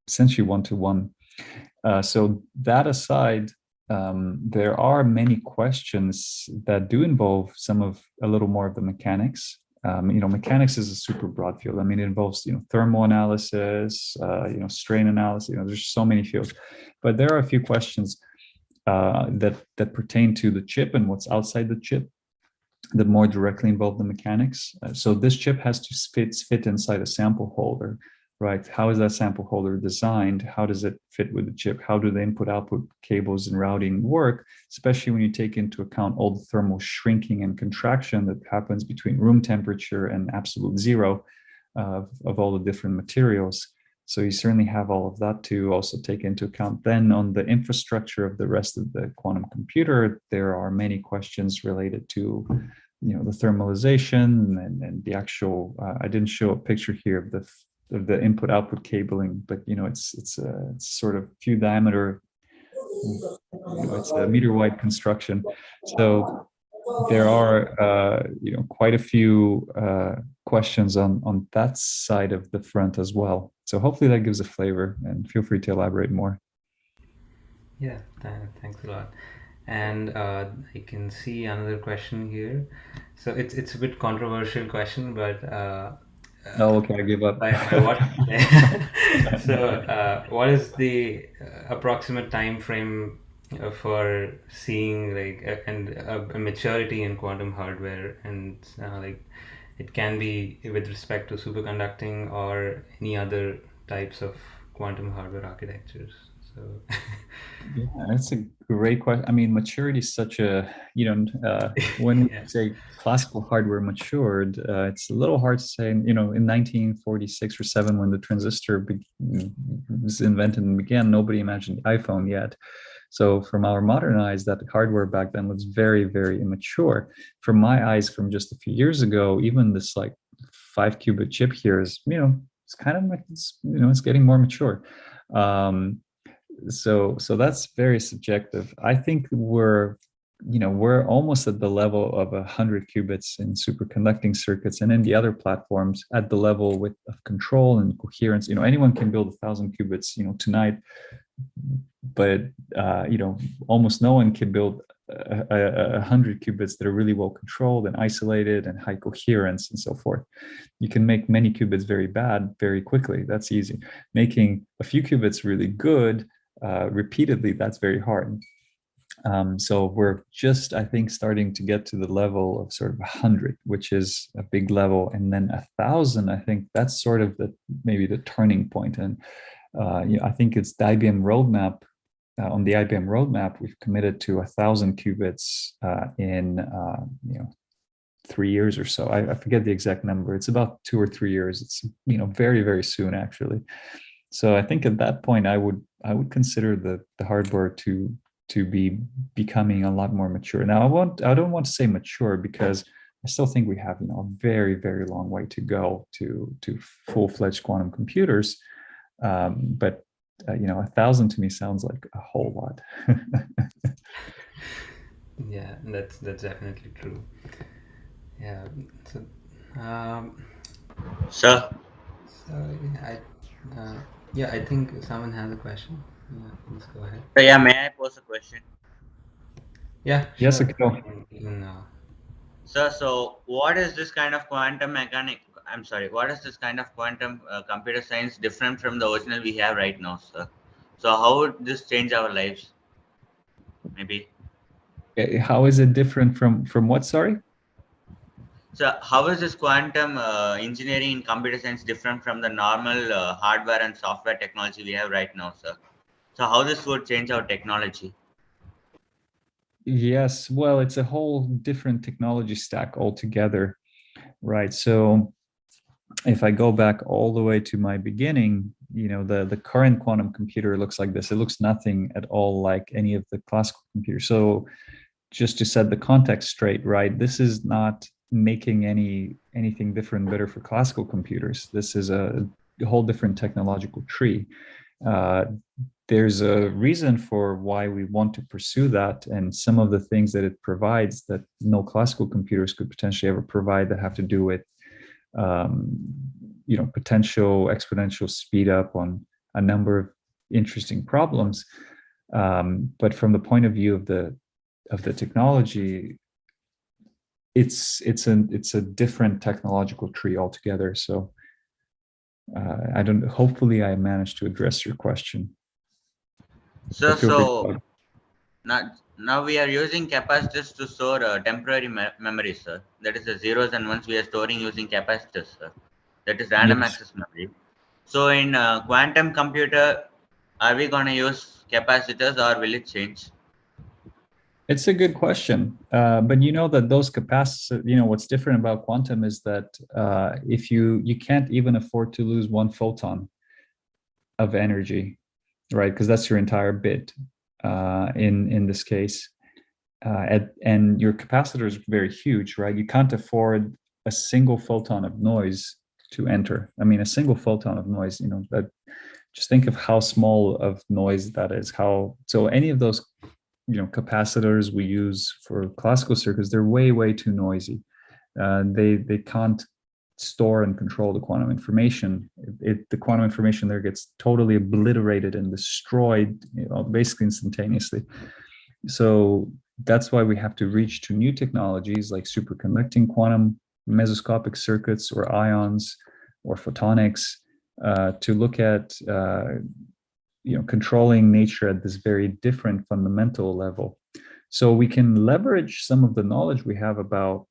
essentially one-to-one. So that aside, there are many questions that do involve a little more of the mechanics. Mechanics is a super broad field. I mean, it involves, thermal analysis, strain analysis, there's so many fields, but there are a few questions that pertain to the chip and what's outside the chip that more directly involve the mechanics. So this chip has to fit inside a sample holder, right? How is that sample holder designed? How does it fit with the chip? How do the input-output cables and routing work, especially when you take into account all the thermal shrinking and contraction that happens between room temperature and absolute zero of all the different materials. So you certainly have all of that to also take into account. Then on the infrastructure of the rest of the quantum computer, there are many questions related to the thermalization and the actual, I didn't show a picture here of the input output cabling, but it's sort of few diameter, it's a meter wide construction. So there are quite a few questions on that side of the front as well. So hopefully that gives a flavor, and feel free to elaborate more. Yeah, thanks a lot. And I can see another question here. So it's a bit controversial question, but okay, I give up. So what is the approximate time frame for seeing a maturity in quantum hardware, and it can be with respect to superconducting or any other types of quantum hardware architectures? So yeah, that's a great question. I mean, maturity is such a, when we say classical hardware matured, it's a little hard to say, in 1946 or 7, when the transistor was invented and began, nobody imagined the iPhone yet. So from our modern eyes, that hardware back then was very, very immature. From my eyes, from just a few years ago, even this 5-qubit chip here is, it's kind of like, it's getting more mature. So that's very subjective. I think we're almost at the level of 100 qubits in superconducting circuits, and in the other platforms at the level of control and coherence. Anyone can build 1,000 qubits, tonight, but almost no one can build 100 qubits that are really well controlled and isolated and high coherence and so forth. You can make many qubits very bad very quickly. That's easy. Making a few qubits really good repeatedly, that's very hard. So we're just, I think, starting to get to the level of sort of 100, which is a big level, and then 1,000. I think that's sort of maybe the turning point. And I think it's the IBM roadmap. On the IBM roadmap, we've committed to 1,000 qubits in 3 years or so. I forget the exact number. It's about 2 or 3 years. It's very, very soon actually. So I think at that point I would consider the hardware to be becoming a lot more mature. Now I don't want to say mature, because I still think we have a very, very long way to go to full-fledged quantum computers. But 1,000 to me sounds like a whole lot. Yeah, that's definitely true. Yeah. So, Sir, I think someone has a question. Yeah, let's go ahead. yeah, may I pose a question? Yeah, Yes, sure. Akhil. Sir, so what is this kind of quantum mechanic? I'm sorry, what is this kind of quantum computer science different from the original we have right now, sir? So how would this change our lives? Maybe. How is it different from what? Sorry. So how is this quantum engineering in computer science different from the normal hardware and software technology we have right now, sir? So how this would change our technology? Yes, well, it's a whole different technology stack altogether, right? So if I go back all the way to my beginning, the current quantum computer looks like this. It looks nothing at all like any of the classical computers. So just to set the context straight, right? This is not making anything different and better for classical computers. This is a whole different technological tree. There's a reason for why we want to pursue that, and some of the things that it provides that no classical computers could potentially ever provide, that have to do with potential exponential speed up on a number of interesting problems. But from the point of view of the technology, it's a different technological tree altogether. So hopefully I managed to address your question. So now we are using capacitors to store temporary memory, sir. That is the zeros and ones we are storing using capacitors, sir. That is random access memory. So in quantum computer, are we going to use capacitors, or will it change? It's a good question, but that those capacitors, what's different about quantum is that if you can't even afford to lose one photon of energy, right? Because that's your entire bit in this case, and your capacitor is very huge, right? You can't afford a single photon of noise to enter. I mean, a single photon of noise, that, just think of how small of noise that is. So any of those capacitors we use for classical circuits, they're way too noisy. They can't store and control the quantum information. The quantum information there gets totally obliterated and destroyed, basically instantaneously. So that's why we have to reach to new technologies like superconducting quantum mesoscopic circuits, or ions, or photonics, to look at controlling nature at this very different fundamental level. So we can leverage some of the knowledge we have about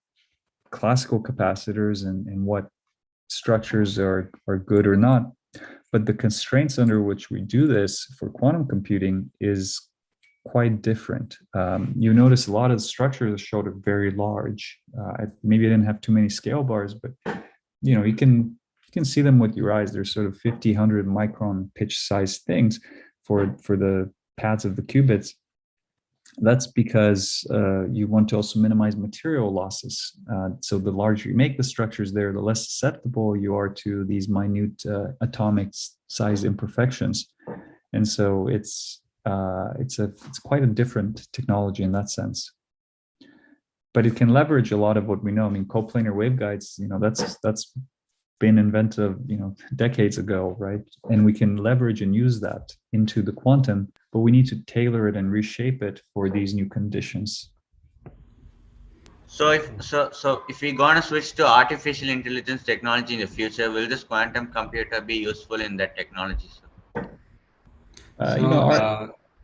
classical capacitors and what structures are good or not. But the constraints under which we do this for quantum computing is quite different. You notice a lot of the structures showed are very large. Maybe I didn't have too many scale bars, but you can see them with your eyes. They're sort of 50, 100 micron pitch size things for the pads of the qubits. That's because you want to also minimize material losses. So the larger you make the structures there, the less susceptible you are to these minute atomic size imperfections. And so it's quite a different technology in that sense. But it can leverage a lot of what we know. I mean, coplanar waveguides, that's been invented, decades ago, right? And we can leverage and use that into the quantum, but we need to tailor it and reshape it for these new conditions. So if we're gonna switch to artificial intelligence technology in the future, will this quantum computer be useful in that technology, sir?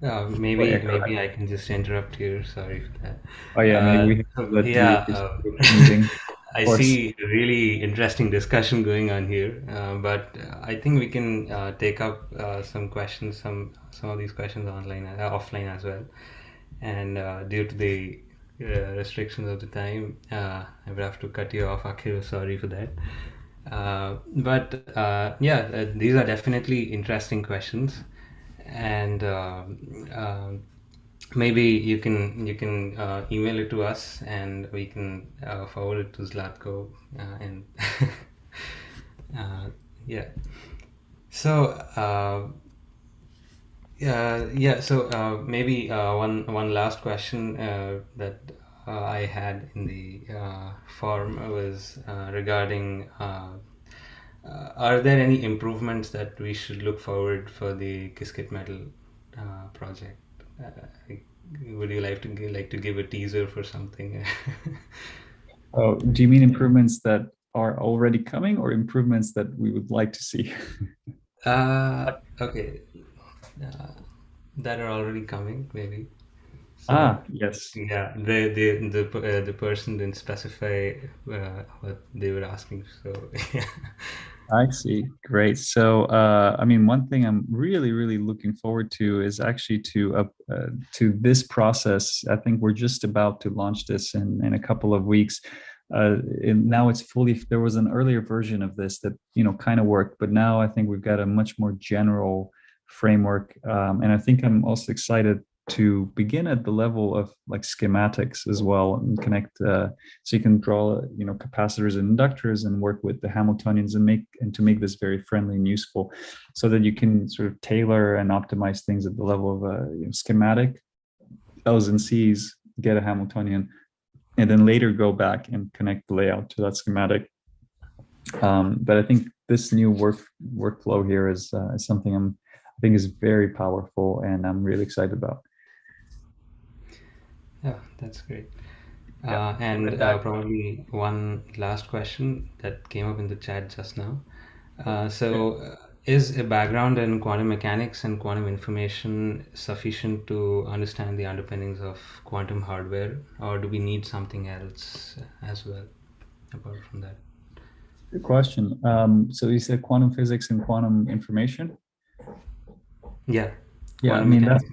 Maybe yeah, go maybe I can just interrupt here. Sorry for that. Oh yeah, maybe we have So, to let yeah, the meeting. I course. see a really interesting discussion going on here, but I think we can take up some questions, some of these questions online, offline as well. And due to the restrictions of the time, I would have to cut you off, Akhil. Sorry for that. But yeah, these are definitely interesting questions, and maybe you can email it to us, and we can forward it to Zlatko, and yeah. So yeah. So maybe one last question that I had in the form was regarding. Are there any improvements that we should look forward for the Qiskit Metal project? Like, would you like to give a teaser for something? Oh, do you mean improvements that are already coming, or improvements that we would like to see? Okay, that are already coming, maybe. So Yes. yeah, the person didn't specify what they were asking. So yeah. I see. Great. So, I mean, one thing I'm really looking forward to is actually to this process. I think we're just about to launch this in a couple of weeks. And now it's fully. There was an earlier version of this that kind of worked, but now I think we've got a much more general framework. And I think I'm also excited to begin at the level of like schematics as well, and connect. So you can draw capacitors and inductors and work with the Hamiltonians and to make this very friendly and useful, so that you can sort of tailor and optimize things at the level of a schematic, L's and C's, get a Hamiltonian, and then later go back and connect the layout to that schematic. But I think this new workflow here is something I think is very powerful, and I'm really excited about. Yeah, that's great. Yeah, And with that- probably one last question that came up in the chat just now. Is a background in quantum mechanics and quantum information sufficient to understand the underpinnings of quantum hardware, or do we need something else as well apart from that? Good question. So you said quantum physics and quantum information? Yeah. Yeah, I Quantum mean, mechanics.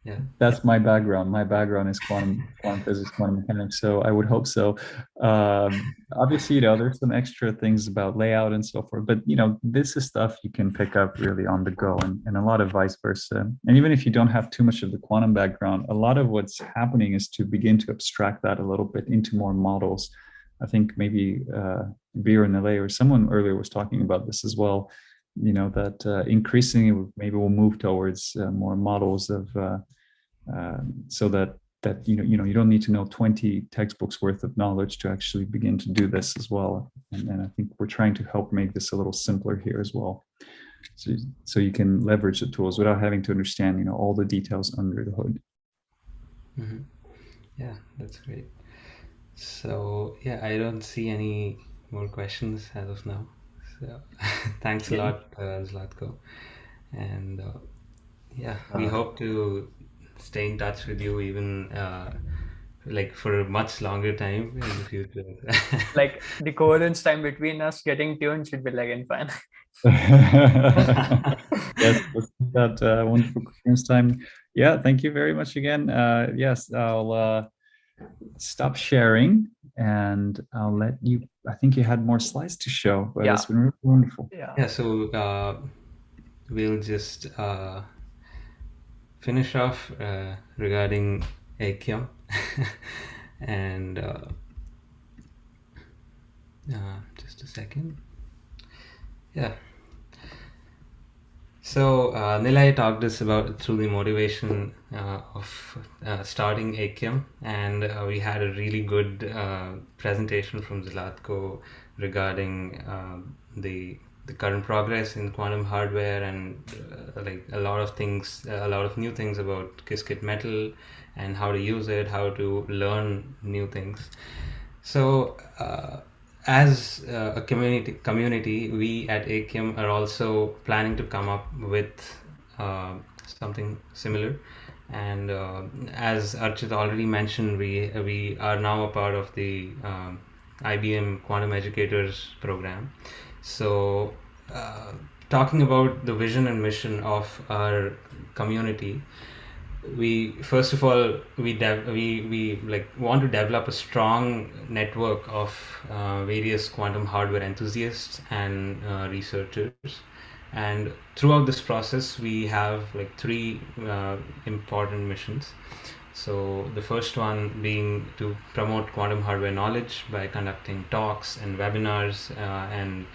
Yeah. that's my background. My background is quantum physics, quantum mechanics. So I would hope so. Obviously, there's some extra things about layout and so forth, but this is stuff you can pick up really on the go, and a lot of vice versa. And even if you don't have too much of the quantum background, a lot of what's happening is to begin to abstract that a little bit into more models. I think maybe Beer in LA or someone earlier was talking about this as well. That increasingly maybe we'll move towards more models of so that you don't need to know 20 textbooks worth of knowledge to actually begin to do this as well. And I think we're trying to help make this a little simpler here as well, so you can leverage the tools without having to understand all the details under the hood. Mm-hmm. Yeah, that's great. So yeah, I don't see any more questions as of now. So thanks a lot, Zlatko. And yeah, we hope to stay in touch with you even like for a much longer time in the future. like the coherence time between us getting tuned should be like in fun. Yes, that wonderful coherence time. Yeah, thank you very much again. Yes, I'll stop sharing, and I'll let you. I think you had more slides to show, but it's been really wonderful. Yeah, so we'll just finish off regarding Akyam and just a second. Yeah. So Nilay talked us about through the motivation of starting Akyam, and we had a really good presentation from Zlatko regarding the current progress in quantum hardware, and like a lot of new things about Qiskit Metal and how to use it, how to learn new things. So as a community, we at Akyam are also planning to come up with something similar. And as Archit already mentioned, we are now a part of the IBM Quantum Educators program. So, talking about the vision and mission of our community, we first of all we like want to develop a strong network of various quantum hardware enthusiasts and researchers. And throughout this process, we have like three important missions. So the first one being to promote quantum hardware knowledge by conducting talks and webinars and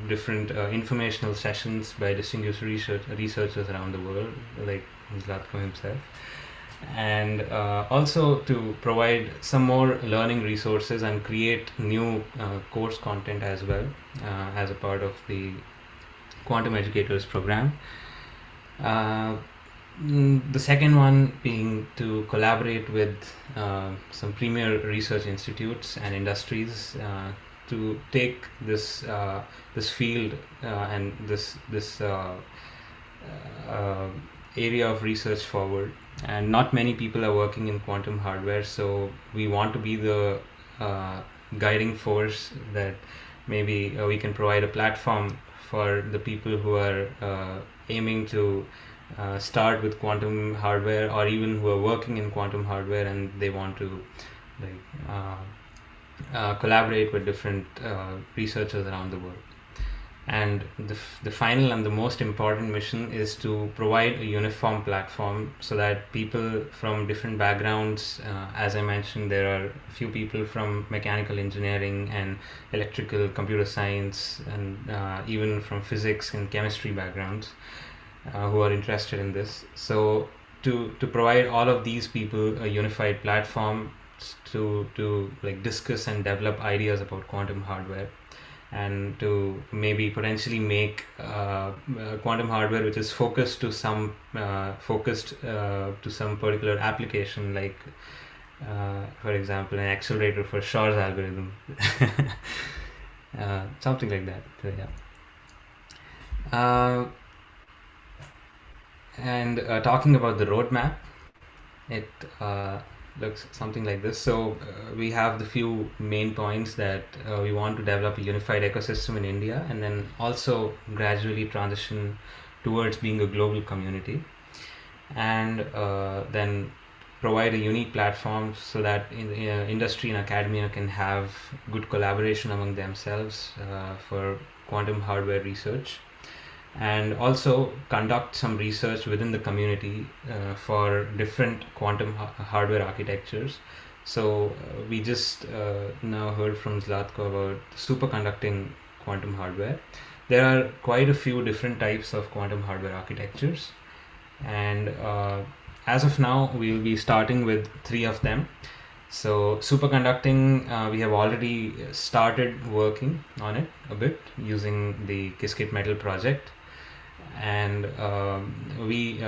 different informational sessions by distinguished researchers around the world, like Zlatko himself. And also to provide some more learning resources and create new course content as well as a part of the Quantum Educators program. The second one being to collaborate with some premier research institutes and industries to take this field and this area of research forward. And not many people are working in quantum hardware, so we want to be the guiding force that maybe we can provide a platform for the people who are aiming to start with quantum hardware, or even who are working in quantum hardware and they want to collaborate with different researchers around the world. And the final and the most important mission is to provide a uniform platform so that people from different backgrounds, as I mentioned, there are a few people from mechanical engineering and electrical computer science and even from physics and chemistry backgrounds who are interested in this. So to provide all of these people a unified platform to like discuss and develop ideas about quantum hardware, and to maybe potentially make quantum hardware which is focused to some particular application, like for example an accelerator for Shor's algorithm, something like that. So, yeah. And talking about the roadmap, it looks something like this. So we have the few main points that we want to develop a unified ecosystem in India, and then also gradually transition towards being a global community, and then provide a unique platform so that industry and academia can have good collaboration among themselves for quantum hardware research, and also conduct some research within the community for different quantum hardware architectures. So we just now heard from Zlatko about superconducting quantum hardware. There are quite a few different types of quantum hardware architectures, and as of now we will be starting with 3 of them. So superconducting, we have already started working on it a bit using the Qiskit Metal project, and we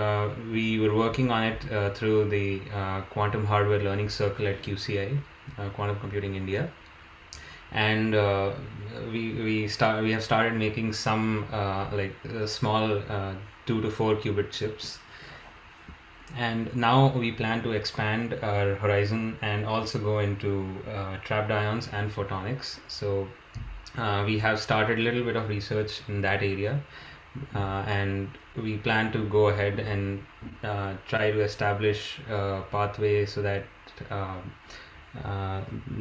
were working on it through the Quantum Hardware Learning Circle at QCI, Quantum Computing India, and we have started making some small 2 to 4 qubit chips. And now we plan to expand our horizon and also go into trapped ions and photonics. So we have started a little bit of research in that area, and we plan to go ahead and try to establish a pathway so that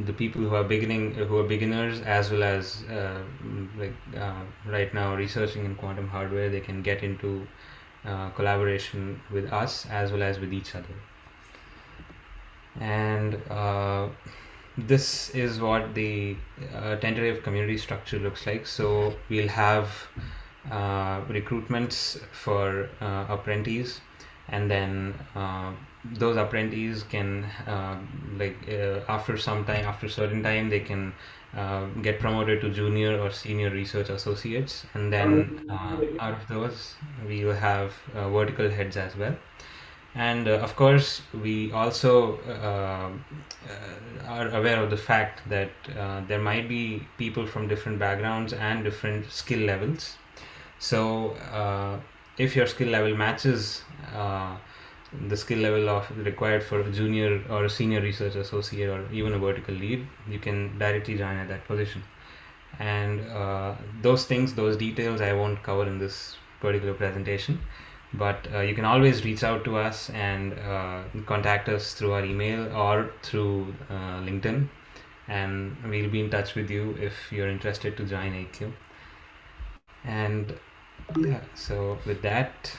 the people who are beginners, as well as right now researching in quantum hardware, they can get into collaboration with us as well as with each other. And this is what the tentative community structure looks like. So we'll have recruitments for apprentices, and then those apprentices can after certain time they can get promoted to junior or senior research associates, and then out of those we will have vertical heads as well. And of course we also are aware of the fact that there might be people from different backgrounds and different skill levels. So if your skill level matches the skill level of required for a junior or a senior research associate or even a vertical lead, you can directly join at that position. And those details I won't cover in this particular presentation, but you can always reach out to us and contact us through our email or through LinkedIn, and we'll be in touch with you if you're interested to join AQ. And yeah, so with that,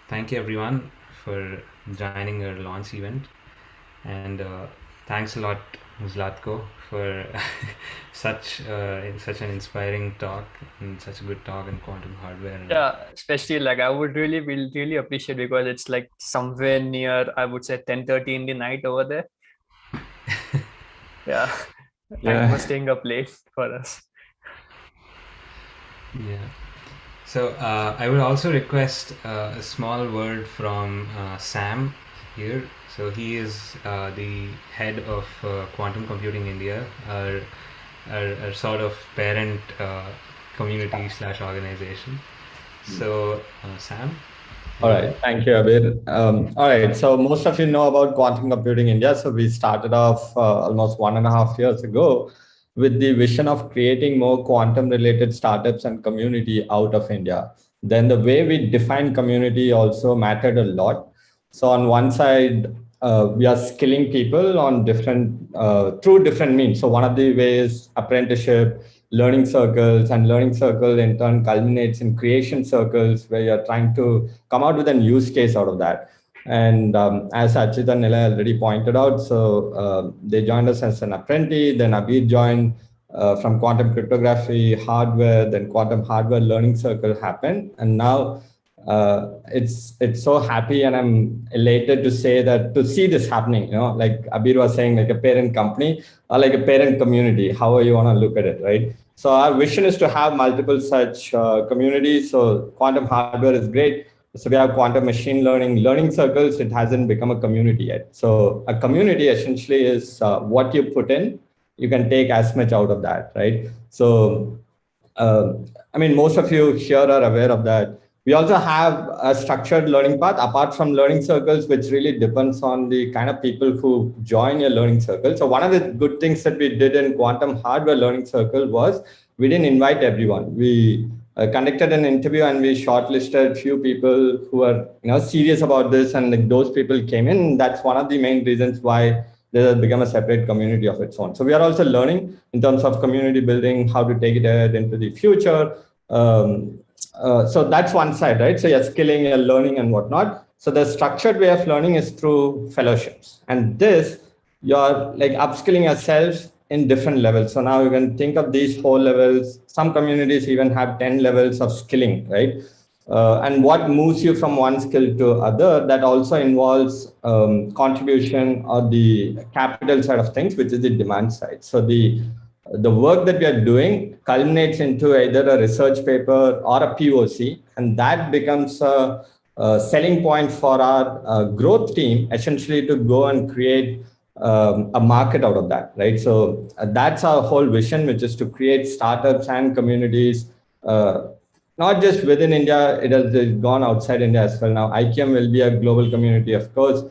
thank you everyone for joining our launch event, and thanks a lot, Zlatko, for such an inspiring talk and such a good talk in quantum hardware. Yeah, especially like I would will really appreciate, because it's like somewhere near, I would say 10:30 in the night over there. Yeah. Thank you for staying up late for us. Yeah. So I would also request a small word from Sam here. So he is the head of Quantum Computing India, our sort of parent community / organization. So Sam. All right, thank you, Abir. All right, so most of you know about Quantum Computing India. So we started off almost 1.5 years ago with the vision of creating more quantum-related startups and community out of India. Then the way we define community also mattered a lot. So on one side, we are skilling people on through different means. So one of the ways, apprenticeship, learning circles, and learning circle in turn culminates in creation circles, where you're trying to come out with a use case out of that. And as Archit and Nilay already pointed out, so they joined us as an apprentice, then Abir joined from quantum cryptography, hardware, then quantum hardware learning circle happened. And now it's so happy, and I'm elated to say that, to see this happening, like Abir was saying, like a parent company or like a parent community, however you want to look at it, right? So our vision is to have multiple such communities. So quantum hardware is great. So we have quantum machine learning circles. It hasn't become a community yet. So a community essentially is what you put in, you can take as much out of that, right? So, I mean, most of you here are aware of that. We also have a structured learning path apart from learning circles, which really depends on the kind of people who join your learning circle. So one of the good things that we did in quantum hardware learning circle was we didn't invite everyone. We conducted an interview and we shortlisted few people who are serious about this, and like, those people came in. That's one of the main reasons why they have become a separate community of its own. So we are also learning in terms of community building, how to take it ahead into the future. So that's one side, right? So you're skilling, you're learning and whatnot. So the structured way of learning is through fellowships. And this, you're like upskilling yourself in different levels. So now you can think of these 4 levels. Some communities even have 10 levels of skilling, right? And what moves you from one skill to other, that also involves contribution or the capital side of things, which is the demand side. So the work that we are doing culminates into either a research paper or a POC, and that becomes a selling point for our growth team, essentially to go and create a market out of that, right? So that's our whole vision, which is to create startups and communities, not just within India, it has gone outside India as well. Now, IQM will be a global community, of course.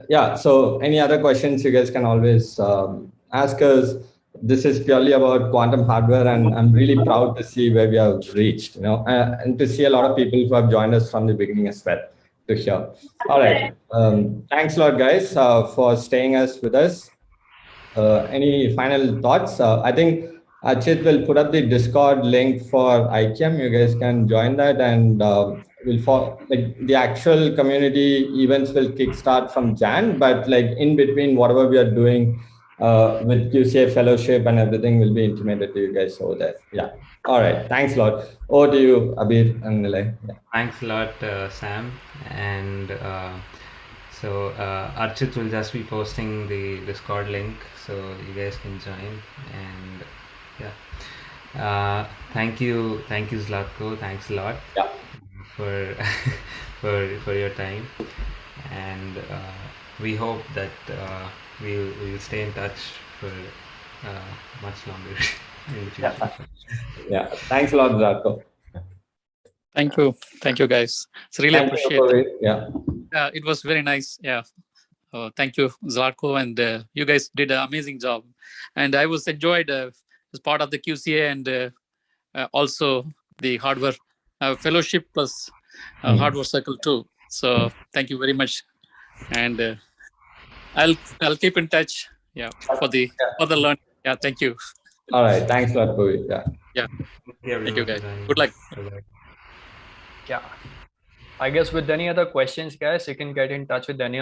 Yeah, so any other questions, you guys can always ask us. This is purely about quantum hardware, and I'm really proud to see where we have reached, and to see a lot of people who have joined us from the beginning as well to hear. All right. Thanks a lot, guys, for staying with us. Any final thoughts? I think Archit will put up the Discord link for IQM. You guys can join that, and the actual community events will kickstart from Jan. But like in between, whatever we are doing with QCA fellowship and everything will be intimated to you guys over there. Yeah. All right. Thanks a lot. Over to you, Abir and Nilay. Yeah. Thanks a lot, Sam. And so Archit will just be posting the Discord link, so you guys can join. And yeah, thank you, Zlatko. Thanks a lot for for your time, and we hope that we'll stay in touch for much longer in the future. Yeah. Thanks a lot, Zlatko. Thank you, guys. It's really Thank you, appreciate. Praveen. Yeah. It was very nice. Yeah. Thank you, Zlatko, and you guys did an amazing job. And I was enjoyed as part of the QCA and also the hardware fellowship plus hardware circle too. So thank you very much, and I'll keep in touch. Yeah, for the further learning. Yeah, thank you. All right. Thanks a lot, Praveen. Yeah. Yeah. Thank you, guys. Good luck. Yeah. I guess with any other questions, guys, you can get in touch with any